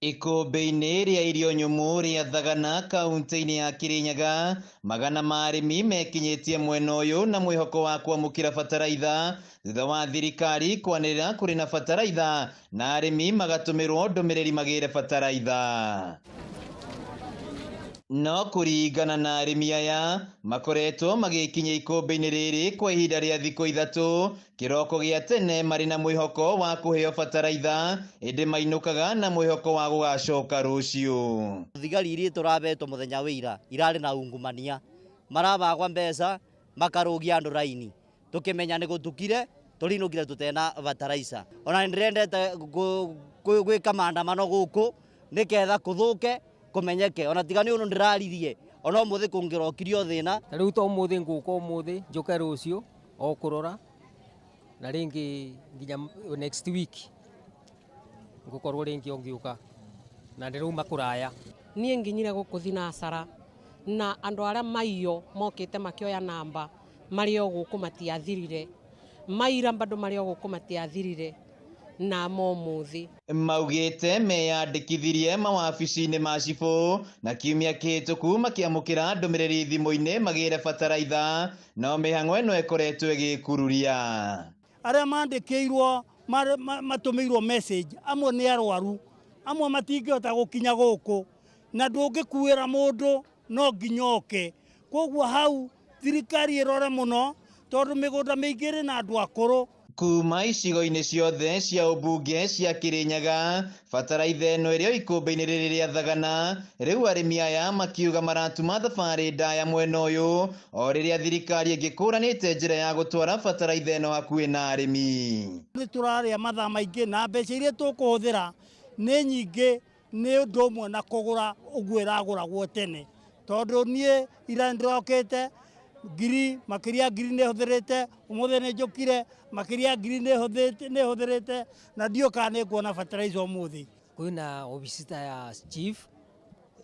Ikũmbĩ-inĩ rĩa irio nyũmũ rĩa Thagana kaunti-inĩ ya Kirinyaga, magana ma arĩmi mekinyĩtie mwena ũyũ na mwĩhoko wa kwamũkĩra bataraitha thutha wa thirikari kwanĩrĩra kũrĩ na bataraitha na arĩmi magatũmĩrwo ndũmĩrĩri magĩre bataraitha. No kũringana na arĩmi aya makoretwo magĩkinya ikũmbĩ-inĩ rĩrĩ kwa ihinda rĩa thikũ 3 kĩroko gĩa tene marĩ na mwĩhoko wa kũheo bataraitha ĩndĩ mainũkaga na mwĩhoko wa gũgacoka rũciũ. Thigari iria tũrabetwo mũthenya wĩra irarĩ na ungumania, marabagwa mbeca makarũgia andũ raini, tũkĩmenya nĩ gũtukire tũrinũkire tũtena bataraitha. Ona nĩndĩrendete gwĩka maandamano gũkũ nĩketha kũthũke kumenyeke, ona tigani ũno ndĩraririe ona ũmũthĩ kũngĩrokirio thĩna. Rĩu to ũmũthĩ ngũka ũmũthĩ njoke rũciũ o kũrora na rĩngĩ nginya next week ngũkorwo rĩngĩ ũngĩũka na ndĩrauma kũraya. Niĩ nginyire gũkũ thinacara na andũ arĩa maiyo mokĩte makĩoya namba marĩ o gũkũ matiathirire, maira bado marĩ o gũkũ matiathirire. na momuthi. Maugite meyandikithirie mawabici-inĩ ma cibũ na kiumia kĩhĩtũku makĩamũkĩra ndũmĩrĩri thimũ-inĩ magĩre bataraitha, no mĩhang'o ĩno ĩkoretwo ĩgĩkururia. Arĩa mandĩkĩirwo matũmĩirwo message amwe nĩ arwaru, amwe matingĩhota gũkinya gũkũ, na ndũngĩkuĩra mũndũ no nginya oke. Koguo hau thirikari ĩrore mũno tondũ mĩgũnda mĩingĩ ĩrĩ na andũ akũrũ. Kuma icigo-inĩ ciothe cia ũmbunge cia Kĩrĩnyaga, bataraitha ĩno ĩrĩ o ikũmbĩ-inĩ rĩrĩ rĩa Thagana, rĩu arĩmi aya makiuga maratuma thabarĩ ndaya mwena ũyũ, o rĩrĩa thirikari ĩngĩkũranĩte njĩra ya gũtwara bataraitha ĩno hakuhĩ na arĩmi. Nĩ tũrarĩa mathaa maingĩ na mbeca iria tũkũhũthĩra nĩ nyingĩ, nĩ ũndũ ũmwe na kũgũra ũguo ĩragũragwo tene, tondũ niĩ ira ndĩrokĩte makĩria ngiri nĩ hũthĩrĩte, ũmũthĩ nĩ njũkire makĩria ngiri nĩ hũthĩrĩte, na ndioka nĩ nguona fertilizer ũmũthĩ. Kwĩna obisita ya chief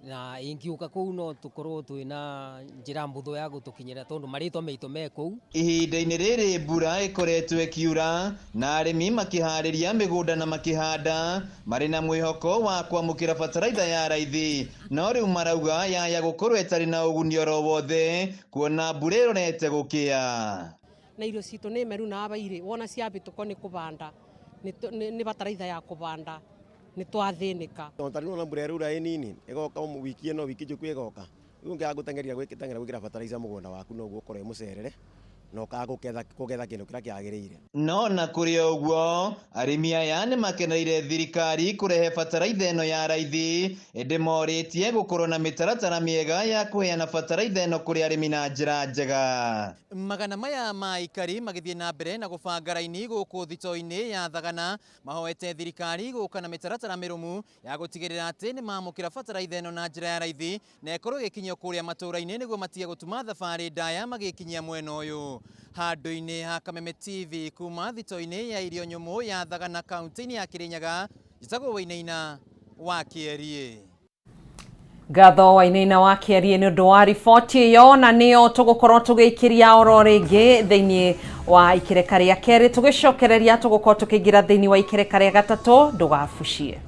na ingĩũka kũu no tũkorwo twĩna njĩra mbũthũ ya gũtũkinyĩra tondũ marĩtwa maitũ me kũu. Ihinda-inĩ rĩrĩ mbura ĩkoretwo ĩkiura na arĩmi makĩharĩria mĩgũnda na makĩhanda marĩ na mwĩhoko wa kwamũkĩra bataraitha ya raithi, no rĩu marauga yaya gũkorwo ĩtarĩ na ũguni oro wothe kuona mbura ĩrorete gũkĩa. Na irio citũ nĩ meru na abairĩ wona ciambĩtũko nĩ kũbanda nĩ bataraitha ya kũbanda nĩ twathĩnĩka. Tondũ nĩ mbura ĩraura ĩ nini ĩgoka wiki ĩno wiki njũku ĩgoka, rĩu ũngĩaga gũteng'eria gwĩkĩra bataraitha mũgũnda waku no ũkorwo mũcerere na ũkaga kũgetha kĩndũ kĩrĩa kĩagĩrĩire. No na kũrĩ ũguo arĩmi aya nĩ makeneire thirikari kũrehe bataraitha ĩno ya raithi, ĩndĩ morĩtie gũkorwo na mĩtaratara mĩega ya kũheana bataraitha ĩno kũrĩ arĩmi na njĩra njega. Magana maya ma aikari magĩthiĩ na mbere na gũbanga raini gũkũ thitoo-inĩ ya Thagana, mahoete thirikari gũka na mĩtaratara mĩrũmu ya gũtigĩrĩra atĩ nĩ mamũkĩra bataraitha ĩno na njĩra ya raithi na ĩkorwo ĩgĩkinyio kũrĩa matũũra-inĩ nĩguo matige gũtuma thabarĩ ndaya magĩkinyia mwena ũyũ. Handũ-inĩ ha Kameme TV kuma thitoo-inĩ ya irio nyũmũ ya Thagana kaunti-inĩ ya Kĩrĩnyaga, njĩtagwo Wainaina wa Kĩerie. Ngatho Wainaina wa Kĩerie nĩ ũndũ wa riboti ĩyo, na nĩyo tũgũkorwo tũgĩikĩria oro rĩngĩ thĩinĩ wa ikereka rĩa kerĩ, tũgĩcokereria tũgũkorwo tũkĩingĩra thĩinĩ wa ikereka rĩa gatatũ, ndũgabucie.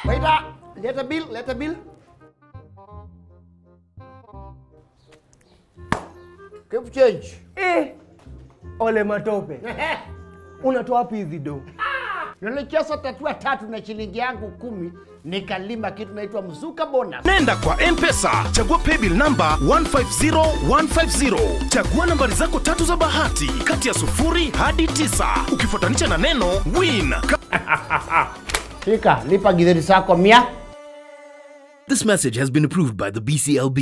Waiter, let a bill. Keep change. Ole matope. Unatoa wapi hizi do? Nilicheza tatua 3 na shilingi yangu 10 nikalima kitu naitwa mzuka bonus. Nenda kwa M-Pesa, chagua paybill number 150150. Chagua nambari zako 3 za bahati kati ya 0 hadi 9 ukifuatanisha na neno win. Fika, lipa githeri zako 100. This message has been approved by the BCLB.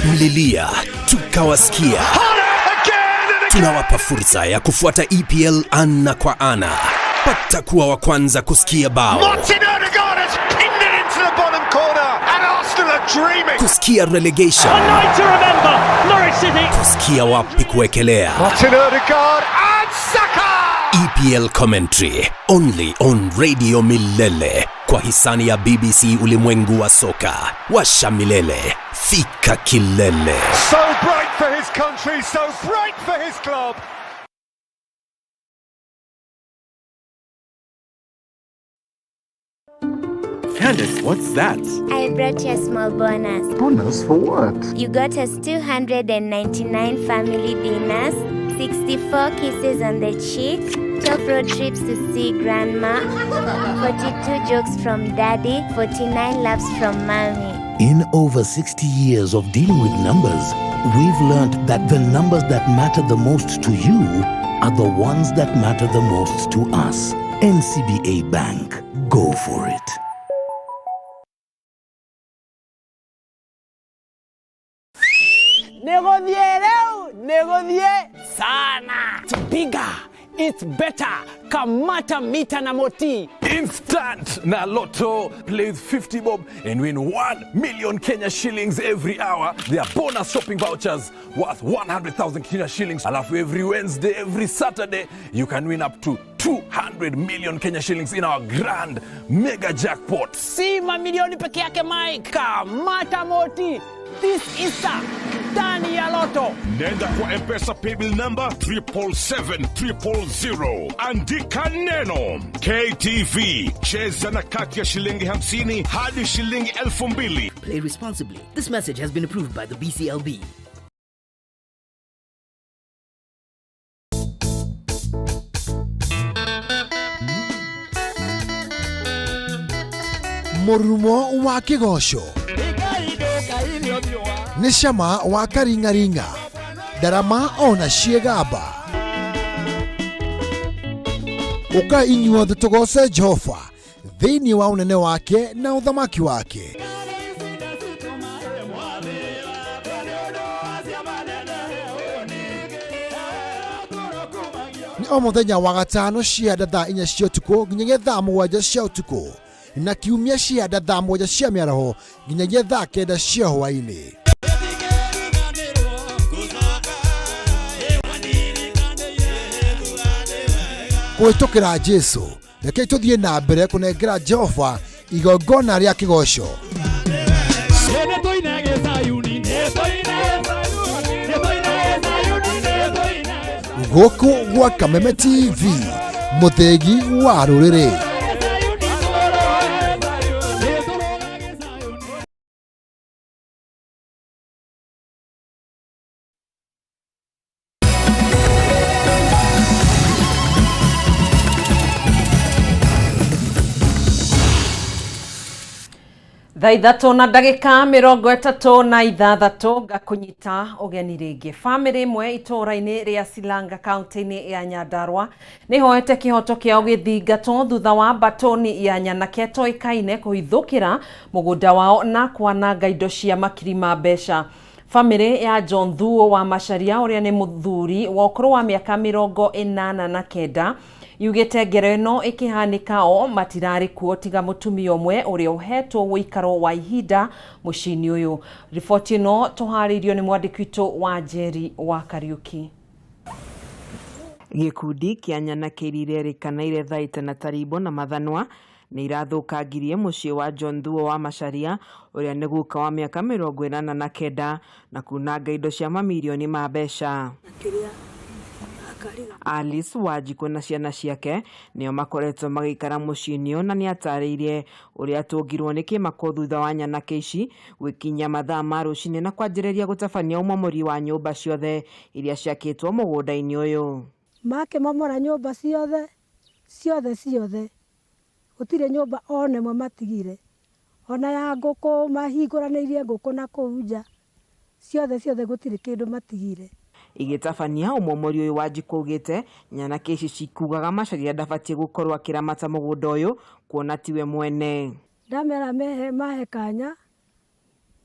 Mlilia, tukawasikia. Tunawapa fursa ya kufuata EPL ana kwa ana. Pata kuwa wa kwanza kusikia bao. Kusikia relegation. Kusikia wapi kuekelea. EPL commentary only on Radio Milele kwa hisani ya BBC Ulimwengu wa Soka. Washa milele, fika kilele. So bright for his country, so bright for his club. Candace, what's that? I brought you a small bonus. Bonus for what? You got us 299 family dinners, 64 kisses on the cheek, 12 road trips to see grandma, 42 jokes from daddy, 49 laughs from mommy. In over 60 years of dealing with numbers, we've learned that the numbers that matter the most to you are the ones that matter the most to us. NCBA Bank. Go for it. Negodie sana. It's bigger. It's better. Kamata mita na moti. Instant na Lotto. Play with 50 bob and win 1 million Kenya shillings every hour. There are bonus shopping vouchers worth 100,000 Kenya shillings. Alafu every Wednesday, every Saturday, you can win up to 200 million Kenya shillings in our grand mega jackpot. Si mamilioni peke yake Mike. Kamata moti. This Easter, ndani ya Lotto. Nenda kwa M-Pesa paybill number 77700. Andika neno KTV. Cheza na kati ya shilingi 50 hadi shilingi 2,000. Play responsibly. This message has been approved by the BCLB. Murumo wa kigosho. Nishama wa karingaringa. Darama ona shiegaba. Uka inyuothe tugose Jehova thĩinĩ wa unene wake na uthamaki wake. Ni o muthenya wa gatano cianda thaa 4 cia ũtukũ nginyagia thaa 7 cia ũtukũ, na kiumia cianda thaa 1 cia mĩaraho nginyagia thaa 9 cia hwaĩ-inĩ. Kũhĩtũkĩra Jesu, reke tũthiĩ na mbere kũnengera Jehova igongona rĩa kĩgoco. Gũkũ gwa Kameme TV, mũthegi wa rũrĩrĩ. Thaa 3:36 ngakunyita ugeni ringi. Family imwe itura-ini ria Silanga kaunti-ini ya Nyandarua ni hoete kihoto kiao githingato thutha wa batoni ya nyanake toikaine kuhithukira mugunda wao na kwananga indo cia makiri ma mbeca. Family ya John Thuo wa Macharia uria ni muthuri wa ukuru wa miaka 89 yugite ngero ino ikihanika o matirari kuo tiga mutumia omwe uria uhetwo wikaro wa ihinda mucini uyu. Ripoti ino tuharirio ni mwandiki witu wa Jerry wa Kariuki. Gikundi kia nyanake irerikanaire thaita na taribo na mathanwa ni irathukangirie mucii wa John Thuo wa Macharia uria ni guka wa miaka 89 na kunanga indo cia mamilioni ma mbeca. Alice Wajiko na ciana ciake nio makoretwo magikara muciini na ni atariirie uria tungirwo ni kimako thutha wa nyanake ici gwikinya mathaa ma rucini na kwanjiriria gutabania umomori wa nyumba ciothe iria ciakitwo mugunda-ini uyu. Make mamora nyumba ciothe gutire nyumba one mwe matigire, ona ya nguku mahinguranirie nguku na kuunja ciothe gutire kindu matigire. Igitabania umomori uyu Wajiko ugite nyanake ici cikugaga Macharia ndabatie gukorwo akiramata mugunda uyu kuona tiwe mwene. Ndamera mahe kanya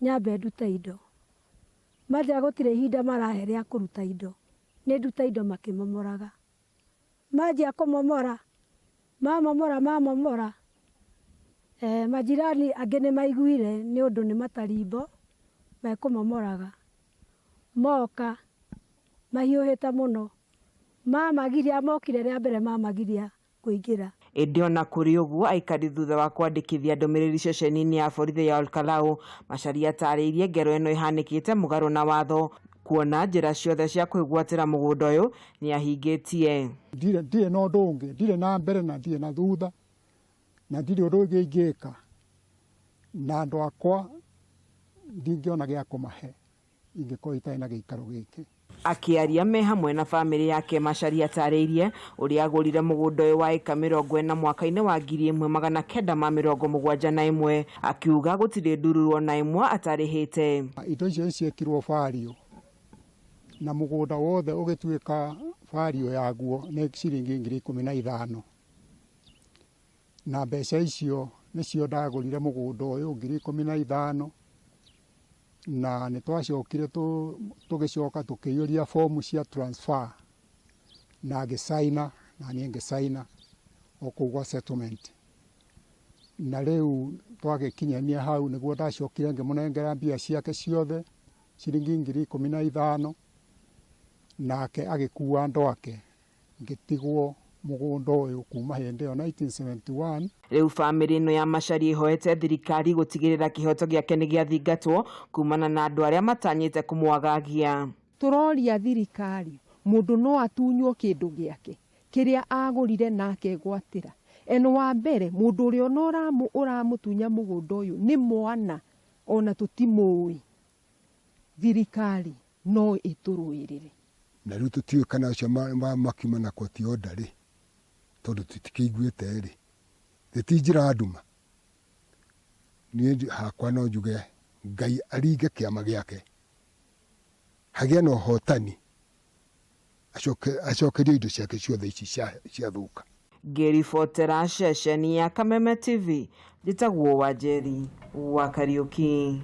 nyambe nduta indo maja gutire ihinda marahe ria kuruta indo ni nduta indo makimomoraga maja kumomora mamomora majirani ange ni maiguire ni undu ni matarimbo mekumomoraga moka mahiuhita muno mamagiria mokire ria mbere mamagiria kuingira. Indi ona kuri uguo aikari thutha wa kwandikithia ndumiriri ceceni-ini ya borithi ya Olkalau, Macharia atariirie ngero ino ihanikite mugaru na watho kuona njira ciothe cia kwigwatira mugunda uyu ni ahingitie. Ndire no ndungi ndire na mbere na ndire na thutha na ndire undu ungi ingika na andu akwa ndingiona gia kumahe ingiko itai na giikaro giki. Akiaria me hamwe na family yake Macharia atariirie uria agurire mugunda uyu wa eka 40 mwaka-ini wa 1971 akiuga gutire ndururu na imwe atarihite. Indo icio ciekirwo fario na mugunda wothe ugituika fario yaguo ni ciringi 15,000 na mbeca icio nicio ndagurire mugunda uyu 15,000 na nĩ twacokire tũgĩcoka tũkĩiyũria fomu cia transfer na ngĩcaina na niĩ ngĩcaina okũu gwa settlement. Na rĩu twagĩkinyania hau nĩguo ndacokire ngĩmũnengera mbia ciake ciothe ciringi 15,000 nake agĩkua andũ ake ngĩtigwo mũgũnda ũyũ kuma hĩndĩ ĩyo 1971. Rĩu bamĩrĩ ĩno ya Macharia ihoete thirikari gũtigĩrĩra kĩhoto gĩake nĩ gĩathingatwo kumana na andũ arĩa matanyĩte kũmwagagia. Tũroria thirikari mũndũ no atunywo kĩndũ gĩake kĩrĩa agũrire nake gwatĩra. En wa mbere mũndũ ũrĩa ũramũtunya mũgũnda ũyũ nĩ mwana ona tũtimũĩ. Thirikari no ĩtũrũĩrĩre. Na rĩu tũtiũĩ kana acio makiuma na koti order-rĩ, tondũ tũtikĩiguĩte-rĩ, gĩtinjĩra nduma. Niĩ hakwa no njuge Ngai aringe kĩama gĩake, hagĩe na ũhotani, acokerie indo ciake ciothe ici ciathũka. Ngĩribotera ceceni ya Kameme TV, njĩtagwo Wanjeri wa Kariũki.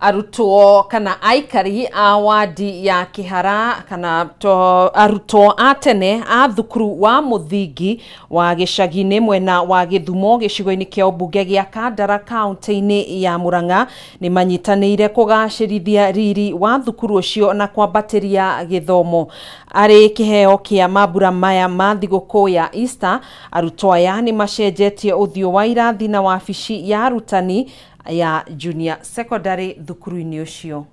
Arutwo kana aikari a wadi ya Kihara kana arutwo a tene a thukuru wa muthingi wa gĩcagi-inĩ mwena wa Gĩthumo gĩcigo-inĩ kĩa ũmbunge gĩa Kandara kaunti-inĩ ya Murang'a nĩ manyitanĩire kũgacĩrithia riri wa thukuru ũcio na kwambatĩria gĩthomo. Arĩ kĩheo kĩa mambura maya ma thigũkũ ya Easter, arutwo aya nĩ macenjetie ũthiũ wa irathi na wabici ya arutani ya junior secondary thukuru-inĩ ũcio.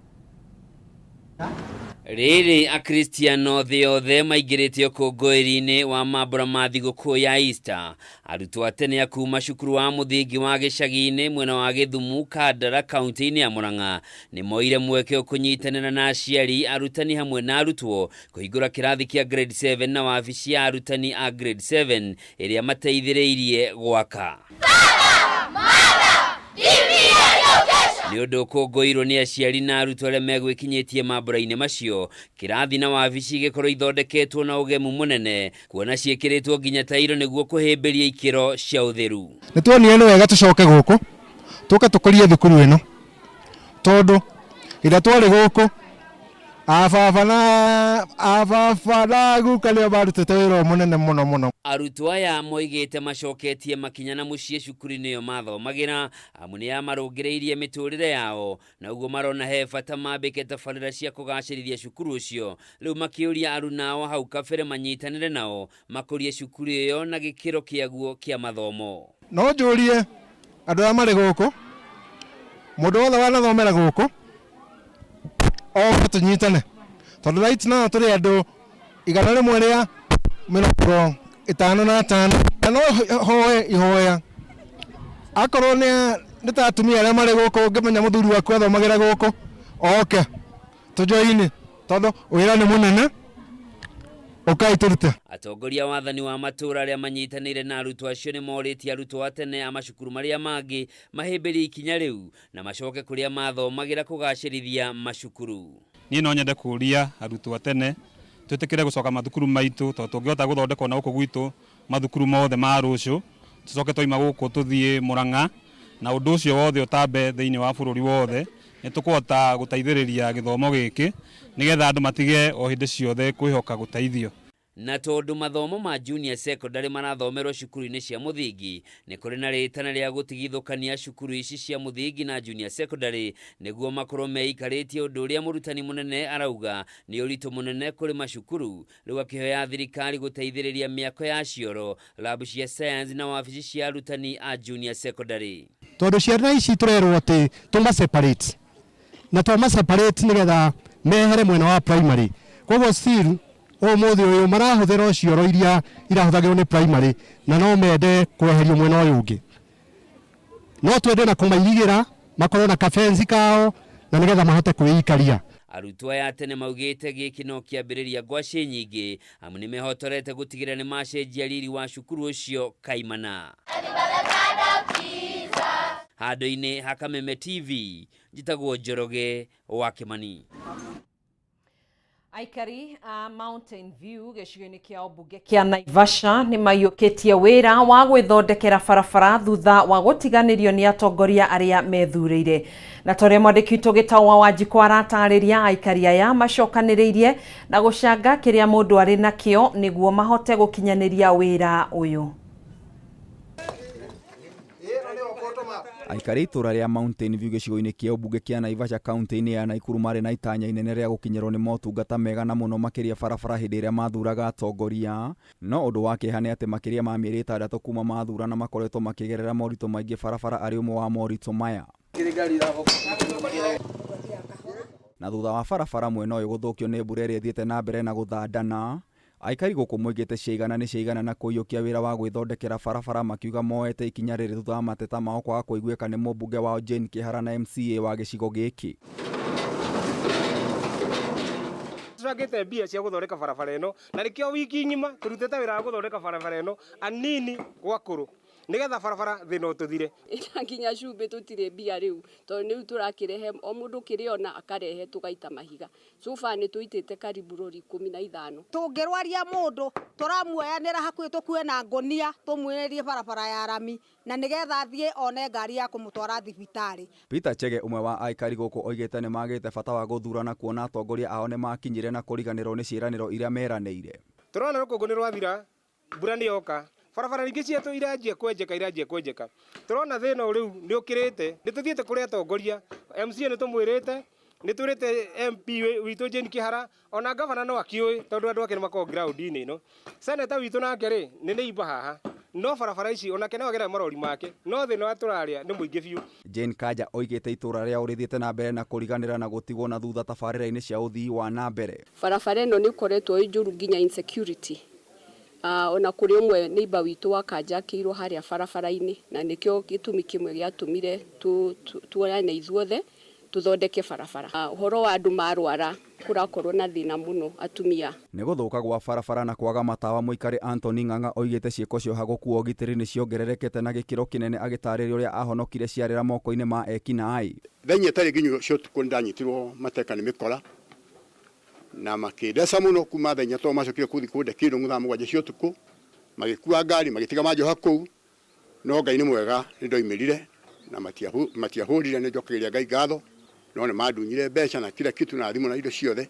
Rĩrĩ akristiano thĩ yothe maingĩrĩte ũkũngũĩri-inĩ wa mambura ma thigũkũ ya Easter. Arutwo a tene a kuma cukuru wa muthingi wa gĩcagi-inĩ mwena wa Gĩthumo Kandara kaunti-inĩ ya Murang'a nĩ moire mweke kũnyitanĩra na aciari, arutani hamwe na arutwo kũhingũra kĩrathi kĩa grade 7 na wabici ya arutani a grade 7 ĩrĩa mateithĩrĩirie gwaka. Nĩ ũndũ ũkũngũĩirwo nĩ aciari na arutwo arĩa megwĩkinyĩtie mambura-inĩ macio, kĩrathi na wabici gĩkorwo ithondeketwo na ũgemu mũnene, kuona ciĩkĩrĩtwo nginya tairo nĩguo kũhĩmbĩria ikĩro cia ũtheru. Nĩ tuonire nĩ wega tũcoke gũkũ tũka tũkũrie thukuru ĩno, tondũ ĩrĩa twarĩ gũkũ ababa na guka nĩo marutĩte wĩra mũnene mũno. Arutwo aya moigĩte macoketie makinya na mũciĩ cukuru-inĩ ĩyo mathomagĩra, amu nĩ amarũngĩrĩirie mĩtũrĩre yao, na ũguo marona he bata mambĩke tabarĩra cia kũgacĩrithia cukuru ũcio. Rĩu makĩũria aruna ao hau kabere manyitanĩre nao makũrie cukuru ĩyo na gĩkĩro kĩaguo kĩa mathomo. No njũrie andũ arĩa marĩ gũkũ, mũndũ wothe wanathomera gũkũ tũnyitane, tondũ right now tũrĩ andũ 155 no hoe ihoya akorwo nĩ ta atumia arĩa marĩ gũkũ ngĩmenya mũthuri waku athomagĩra gũkũ oke tũjoini, tondũ wĩra nĩ mũnene ukai turute. Atongoria wathani wa matũra arĩa manyitanĩire na arutwo acio nĩ morĩtie arutwo a tene a macukuru marĩa mangĩ mahĩmbĩrie ikinya rĩu na macoke kũrĩa mathomagĩra kũgacĩrithia macukuru. Niĩ no nyende kũria arutwo a tene twĩtĩkĩre gũcoka mathukuru maitũ, tondũ tũngĩhota gũthondeka na gũkũ gwitũ mathukuru mothe ma rũciũ, tũcoke twaima gũkũ tũthiĩ Murang'a na ũndũ ũcio wothe ũtambe thĩinĩ wa bũrũri wothe, nĩ tũkũhota gũteithĩrĩria gĩthomo gĩkĩ nĩgetha andũ matige o hĩndĩ ciothe kwĩhoka gũteithio. Na tondũ mathomo ma junior secondary marathomerwo cukuru-inĩ cia muthingi, nĩ kũrĩ na rĩtana rĩa gũtigithũkania cukuru ici cia muthingi na junior secondary nĩguo makorwo meikarĩtie, ũndũ ũrĩa mũrutani mũnene arauga nĩ ũritũ mũnene kũrĩ macukuru. Rĩu akĩhoya thirikari gũteithĩrĩria mĩako ya cioro, labu cia science na wabici cia arutani a junior secondary. Tondũ ciana ici tũrerwo atĩ tũma separate na tũma separate nĩgetha mehere mwena wa primary, koguo still mũthĩ ũyũ marahũthĩra cioro iria irahũthagĩrwo nĩ primary na no mende kweherio mwena ũyũ ũngĩ. No twende na kũmairigĩra makorwo na kafenzi kao na nĩgetha mahote kwĩikaria. Arutwo aya tene maugĩte gĩkĩ no kĩambĩrĩria ngwacĩ nyingĩ, amu nĩ mehotorete gũtigĩrĩra nĩ macenjia riri wa cukuru ũcio kaimana. Handũ-inĩ ha Kameme TV, njĩtagwo Njoroge wa Kĩmani. Aikari a Mountain View gĩcigo-inĩ kĩa ũmbunge kĩa Naivasha nĩ maiyũkĩtie wĩra wa gwĩthondekera barabara thutha wa gũtiganĩrio nĩ atongoria arĩa methurĩire. Na torĩa mwandĩki witũ Gĩtaũ Wanjikũ aratarĩria, aikari aya macokanĩrĩirie na gũcanga kĩrĩa mũndũ arĩ nakĩo nĩguo mahote gũkinyanĩria wĩra ũyũ. Aikari itũra rĩa Mountain View gĩcigo-inĩ kĩa ũmbunge kĩa Naivasha kaunti-inĩ ya Nakuru marĩ na itanya inene rĩa gũkinyĩrwo nĩ motungata mega na mũno makĩria barabara hĩndĩ ĩrĩa mathuraga atongoria. No ũndũ wa kĩeha nĩ atĩ makĩria ma mĩeri 6 kuma mathurana makoretwo makĩgerera moritũ maingĩ barabara arĩ ũmwe wa moritũ maya. Na thutha wa barabara mwena ũyũ gũthũkio nĩ mbura ĩrĩa ĩthiĩte na mbere na gũthandana, aikari gũkũ moigĩte ciigana na kũiyũkia wĩra wa gwĩthondekera barabara, makiuga moete ikinya rĩrĩ thutha wa mateta mao kwaga kũiguĩka nĩ mũmbunge wao Jane Kĩhara na MCA wa gĩcigo gĩkĩ. Tũragĩte mbia cia gũthondeka barabara ĩno na nĩkĩo wiki ng'ima tũrutĩte wĩra wa gũthondeka barabara ĩno anini gwakũrũ nigetha barabara thĩna ũtũthire. Nginya cumbĩ tũtirĩ mbia rĩu tondũ nĩu tũrakĩrehe o mũndũ kĩrĩona akarehe tũgaita mahiga. Cuba nĩ tũitĩte karibu rori 15. Tũngĩrwaria mũndũ tũramuoyanĩra hakuhĩ tũkue na ngonia tũmwĩrĩrie barabara ya rami na nĩgetha athiĩ one ngari ya kũmũtwara thibitarĩ. Peter Chege, ũmwe wa aikari gũkũ, oigĩte nĩ magĩte bata wa gũthurana kuona atongoria ao nĩ makinyire na kũriganĩrwo nĩ ciĩranĩro iria meranĩire. Tũrona rũkũngũ nĩ rwathira, mbura nĩ yoka, barabara nyingĩ ciatũ iranjia kwenjeka. Tũrona thĩna rĩu nĩ ũkĩrĩte, nĩ tũthiĩte kũrĩ atongoria, MCA nĩ tũmwĩrĩte, nĩ twĩrĩte MP witũ Jane Kĩhara, ona gavana no akĩũĩ tondũ andũ ake nĩ makoragwo ground-inĩ ĩno. Seneta witũ nake rĩ nĩ nĩimba haha, no barabara ici onake no agerera marori make, no thĩna wa tũrarĩa nĩ mũingĩ biũ. Jane Kanja oigĩte itũra rĩao rĩthiĩte na mbere na kũriganĩra na gũtigwo na thutha tabarĩra-inĩ cia ũthii wa na mbere. Barabara ĩno nĩ ĩkoretwo ĩ njũru nginya insecurity. Ona kũrĩ ũmwe neighbor witũ wa Kanja akĩirwo harĩa barabara-inĩ na nĩkĩo gĩtũmi kĩmwe gĩatũmire tuoyane ithuothe tuthondeke barabara. Ũhoro wa andũ marwara kũrakorwo na thĩna mũno atumia. Nĩ gũthũka gwa barabara na kwaga matawa, mũikari Anthony Ng'ang'a oigĩte ciĩko cia ũhagũku wa ũgitĩri nĩ ciongererekete na gĩkĩro kĩnene, agĩtarĩria ũrĩa ahonokire ciarĩra moko-inĩ ma ekinaĩ. Thenya tarĩ nginyu cio tukũ ndanyitirwo mateka nĩ mĩkora na makĩndeca mũno kuma thenya to macokire kuthi kunde kĩndũ mũthenya mũgwanja cio tukũ, magĩkua ngari magĩtiga manjoha kũu, no Ngai nĩ mwega nĩ ndoimĩrire na matiahũrire, nĩ njokagĩria Ngai ngatho, no nĩ mandunyire mbeca na kila kitu na thimũ na indo ciothe.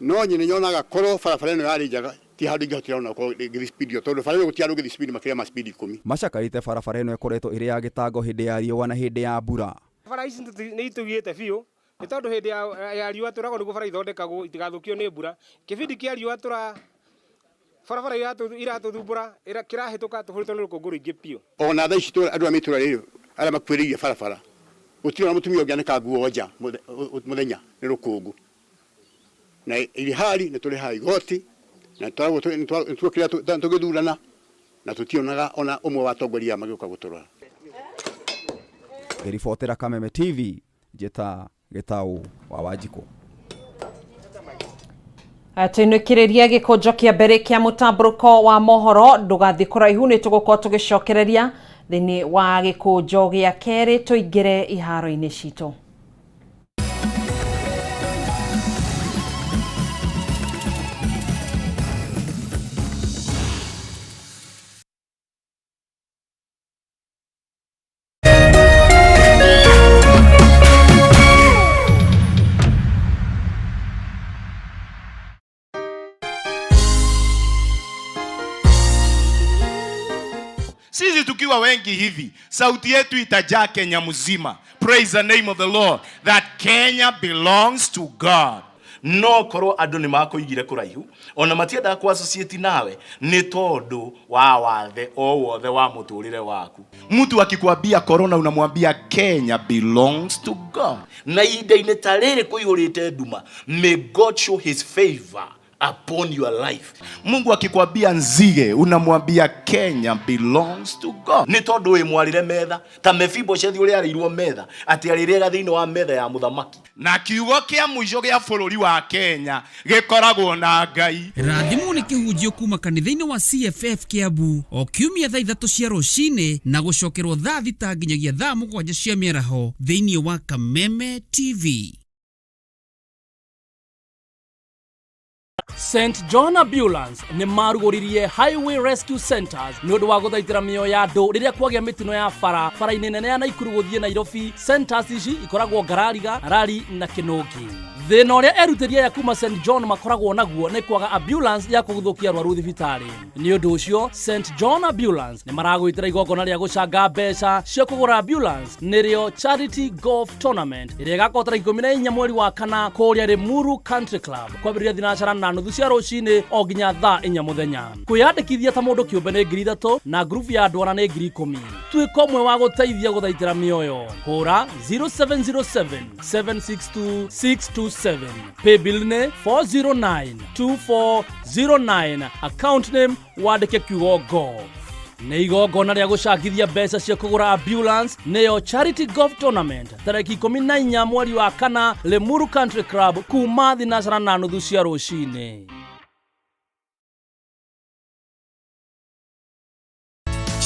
No nyine nyonaga korwo barabara ĩno yarĩ njega ti handũ ingĩhotire ona gũthiĩ speed yo tondũ barabara ĩno gũtiarĩ gũthiĩ speed makĩria ma speed 10. Macakarĩte barabara ĩno ĩkoretwo ĩrĩ ya gĩtango hĩndĩ ya riũa na hĩndĩ ya mbura. Barabara ici nĩ itũgĩte biũ nĩ tondũ hĩndĩ ya riũa tũragwo nĩguo bara ithondekagwo itigathũkio nĩ mbura. Kĩbindi kĩa riũa barabara iratũthumbũra kĩrahĩtũka tũhũrĩtwo nĩ rũkũngũ rũingĩ biũ. Ona thaa ici andũ a mĩtũra rĩrĩ arĩa makuĩrĩirie barabara gũtirĩ ona mũtumia ũngĩanĩka nguo nja mũthenya nĩ rũkũngũ, na irĩ hali nĩ tũrĩ ha igoti na twakĩra tũgĩthurana na tũtionaga ona ũmwe wa atongoria magĩũka gũtũrora. Ngĩribotera Kameme TV, Gĩtaũ Wanjikũ. Tũinũkĩrĩria gĩkũnjo kĩa mbere kĩa mũtambũrũko wa mohoro, ndũgathiĩ kũraihu, nĩ tũgũkorwo tũgĩcokereria thĩinĩ wa gĩkũnjo gĩa kerĩ, tũingĩre iharo-inĩ citũ. Sisi tukiwa wengi hivi, sauti yetu itajaa Kenya mzima. Praise the name of the Lord. That Kenya belongs to God. No korwo andũ nĩ makoigire kũraihu, ona matiendaga ku associate nawe nĩ tondũ wa wathe o wothe wa mũtũrĩre waku. Mtu akikwambia corona unamwambia Kenya belongs to God. Na ihinda-inĩ ta rĩrĩ kũihũrĩte nduma, may God show his favor upon your life. Mungu akikwambia nzige unamwambia Kenya belongs to God. Ni tondu we mwarire metha ta Mephibosheth uri arirwo metha ati arirega thĩinĩ wa metha ya muthamaki. Na kiugo kĩa mũico gĩa bũrũri wa Kenya gĩkoragwo na Ngai. Rathimo nĩ kĩhunjio kuma kanitha-inĩ wa CFF Kiambu o kiumia thaa 3 cia rũcinĩ na gũcokerwo thaa 6 nginyagia thaa 7 cia mĩaraho thĩinĩ wa Kameme TV. St John Ambulance nĩ marugũririe Highway Rescue Centers nĩ ũndũ wa gũthaitĩra mĩoyo ya andũ rĩrĩa kwagĩa mĩtino ya bara-inĩ nene ya Naikuru gũthiĩ Nairobi. Centers ici ikoragwo Ngarariga, Rari na Kinũngi. Thĩna ũrĩa erutĩria ya kuma St John makoragwo naguo nĩ kwaga ambulance ya kũguthũkia arwaru thibitarĩ. Nĩ ũndũ ũcio St John Ambulance nĩ maragwĩtĩra igongona rĩa gũcanga mbeca cia kũgũra ambulance nĩrĩo Charity Golf Tournament ĩrĩa ĩgakorwo tarĩki 14 mweri wa kana kũrĩa Limuru Country Club kwambĩrĩria thinacara na nuthu cia rũcinĩ o nginya thaa 4 mũthenya. Kwĩyandĩkithia ta mũndũ kĩũmbe nĩ 3,000 na group ya andũ ana nĩ 10,000. Tuĩka ũmwe wa gũteithia gũthaitĩra mĩoyo. Hũra 0707 762 627. Paybill nĩ 4092409. Account name wandĩke kiugo golf. Nĩ igongona rĩa gũcangithia mbeca cia kũgũra ambulance nĩyo Charity Golf Tournament tarĩki 14 mweri wa kana Limuru Country Club kuma thinacara na nuthu cia rũcinĩ.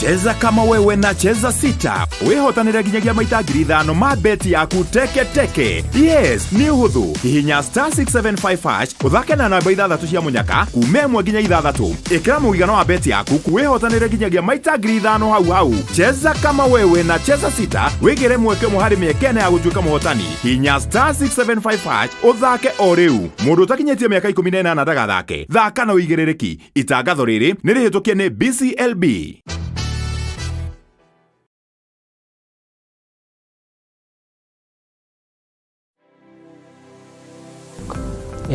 Cheza kama wewe na cheza sita. Wehotanĩre nginyagia maita 5,000 ma beti yaku teke teke. Yes, ni ũhũthũ. Hihinya *675# ũthake na namba 6 cia mũnyaka kuma 1 nginya 6. Ĩkĩra mũigana wa beti yaku kuwehotanĩre nginyagia maita 5,000 hau. Cheza kama wewe na cheza sita. Wĩgĩre mweke mũhari mĩekene ya gũtuĩka mũhotani. Hihinya *675# ũthake o rĩu. Mũndũ ũtakinyĩtie mĩaka 18 ndagathake. Thaka na ũigĩrĩrĩki. Itangatho rĩrĩ nĩ rĩhĩtũkie nĩ BCLB.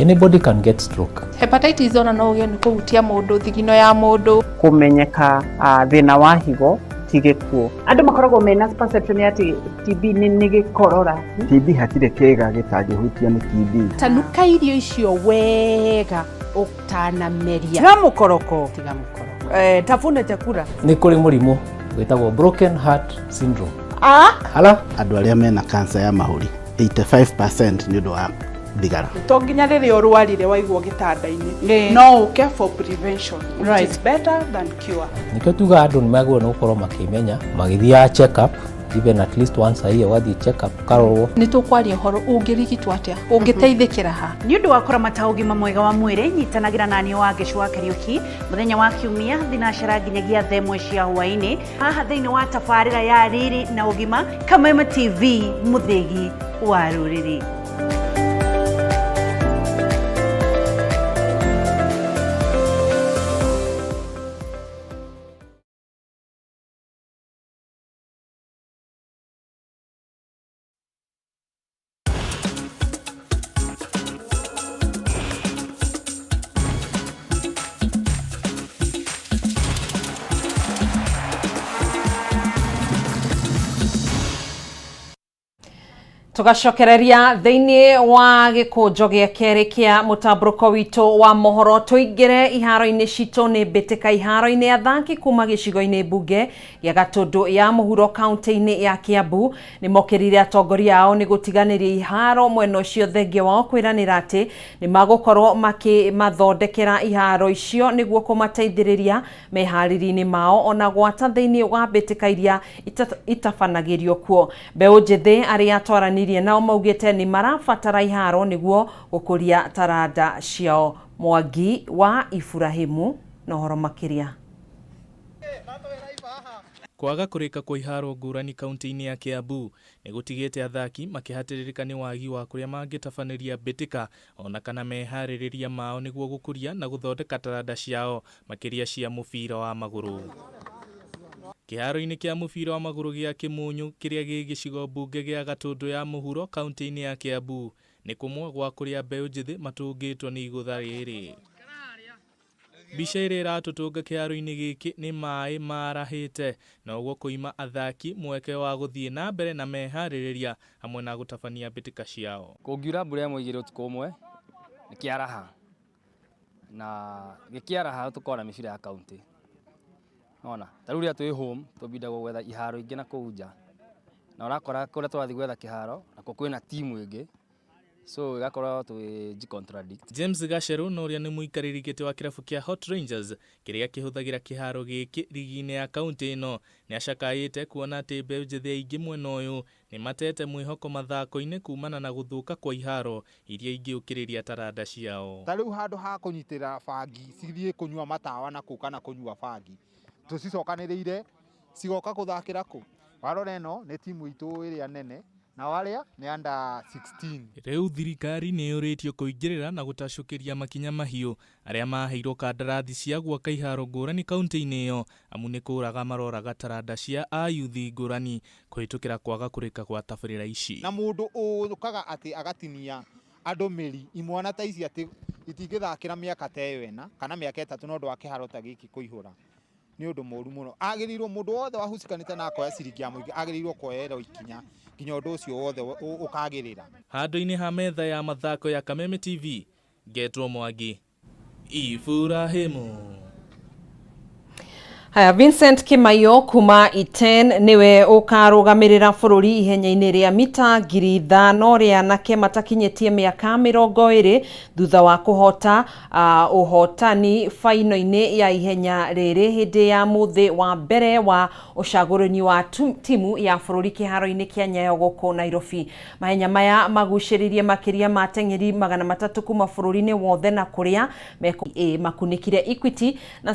Anybody can get stroke. Hepatitis ona no ũgĩe nĩ kũhutia mũndũ, thigino ya mũndũ. Kũmenyeka thĩna wa higo ti gĩkuũ. Andũ makoragwo mena perception atĩ TB nĩ gĩkorora. TB hatirĩ kĩga gĩtangĩhutia nĩ TB. Tanuka irio icio wega ũtanameria. Tiga mũkoroko. Tafuna chakula. Nĩ kũrĩ mũrimũ wĩtagwo broken heart syndrome. Hala andũ arĩa mena cancer ya mahũri 85% nĩ ũndũ wa thigara. To nginya rĩrĩa ũrwarire waigwo gĩtanda-inĩ. No ũke for prevention. Right. It's better than cure. Nĩkĩo tuga andũ nĩ magĩrĩirwo nĩ gũkorwo makĩmenya magĩthiaga check up even at least once a year wathiĩ check up karorwo. Nĩ tũkwaria ũhoro ũngĩrigitwo atĩa, ũngĩteithĩkĩra ha. Nĩ ũndũ wa kũramata ũgima mwega wa mwĩrĩ, nyitanagĩra na niĩ wa Gĩcũa Kariũki mũthenya wa Kiumia thinacara nginyagia 1 cia hwaĩ-inĩ haha thĩinĩ wa tabarĩra ya Riri na Ũgima Kameme TV mũthĩgi wa rũrĩrĩ. Tugacokereria thĩinĩ wa gĩkũnjo gĩa kerĩ kĩa mũtambũrũko witũ wa mohoro tũingĩre iharo-inĩ citũ nĩ mbĩtĩka iharo-inĩ athaki kuma gĩcigo-inĩ mbunge gĩa Gatũndũ ya mũhuro kaunti-inĩ ya Kiambu nĩ mokĩrire atongoria ao nĩ gũtiganĩria iharo mwena ũcio thengia wao kwĩranĩra atĩ nĩ magũkorwo makĩmathondekera iharo icio nĩguo kũmateithĩrĩria meharĩri-inĩ mao ona gwata thĩinĩ wa mbĩtĩka iria itabanagĩrio kuo. Mbeũ njĩthĩ arĩa atwaranĩirie nao maugĩte nĩ marabatara iharo nĩguo gũkũria taranda ciao. Mwangi wa Ibrahimu na ũhoro makĩria. Kwaga kũrĩka kwa iharo ngũrani kaunti-inĩ ya Kiambu nĩ gũtigĩte athaki makĩhatĩrĩrĩka nĩ wagi wa kũrĩa mangĩtabanĩria mbĩtĩka ona kana meharĩrĩria mao nĩguo gũkũria na gũthondeka taranda ciao makĩria cia mũbira wa magũrũ. Kĩharo-inĩ kĩa mũbira wa magũrũ gĩa Kĩmunyũ kĩrĩa gĩ gĩcigo mbunge gĩa Gatũndũ ya mũhuro kaunti-inĩ ya Kiambu nĩ kũmwe gwa kũrĩa mbeũ njĩthĩ matũngĩtwo nĩ igũtha rĩrĩ. Mbica ĩrĩa ĩratũtũnga kĩharo-inĩ gĩkĩ nĩ maĩ marahĩte na ũguo kũima athaki mweke wa gũthiĩ na mbere na meharĩrĩria hamwe na gũtabania mbĩtĩka ciao. Kũngiura mbura ĩmwe igĩrĩ ũtukũ ũmwe nĩ kĩaraha na gĩkĩaraha tũkona mĩbira ya kaunti. Ona tarĩu rĩrĩa twĩ home tũbindagwo gwetha iharo ingĩ na kũu nja na ũrakora kũrĩa tũrathiĩ gwetha kĩharo na kwĩna timu ĩngĩ so igakorwo twi contradict. James Gacheru no ria ni muikariri giti wa kirabu kia Hot Rangers kiria kihuthagira kiharo giki ligi-ini ya kaunti ino ni acakaite kuona ati mbeũ njithi aingi mwena uyu ni matete mwihoko mathako-ini kumana na guthuka kwa iharo iria ingiukiriria taranda ciao. Tariu handu ha kunyitira bangi cithie kunyua matawa na kana kunyua bangi tucicokaniriire cigoka kuthakira ku warora eno ni timu itu iria nene na waria ni under 16. Riu thirikari ni yuritio kuingirira na gutacukiria makinya mahiu aria maheirwo kandarathi cia gwaka iharo ngurani kaunti-ini iyo amu ni kuraga maroraga taranda cia ayuthi ngurani kuhitukira kwaga kurika gwa tabarira ici. Na mundu ukaga ati agatinia andu miri imwana ta ici ati itingithakira miaka ta ena kana miaka 3 no ndo akiharo ta giki kuihura ni undu moru muno. Agirirwo mundu wothe wahucikanite na akoya ciringi ya muingi agirirwo kuoerwo ikinya kinya undu ucio wothe ukagirira. Handu-ini ha metha ya mathako ya Kameme TV, Getwo Mwangi, Ifurahimu. Haya, Vincent Kimayo kuma Iten niwe ukarugamirira bururi ihenya-ini ria mita 5,000 ria nake matakinyetie miaka 20 thutha wa kuhota uhotani faino-ini ya ihenya riri hindi ya muthi wa mbere wa ucagurani wa timu ya bururi kiharo-ini kia Nyayo guku Nairobi. Mahenya maya maguciririe makiria ma teng'eri 300 kuma bururi-ini wothe na kuria makunikire Equity na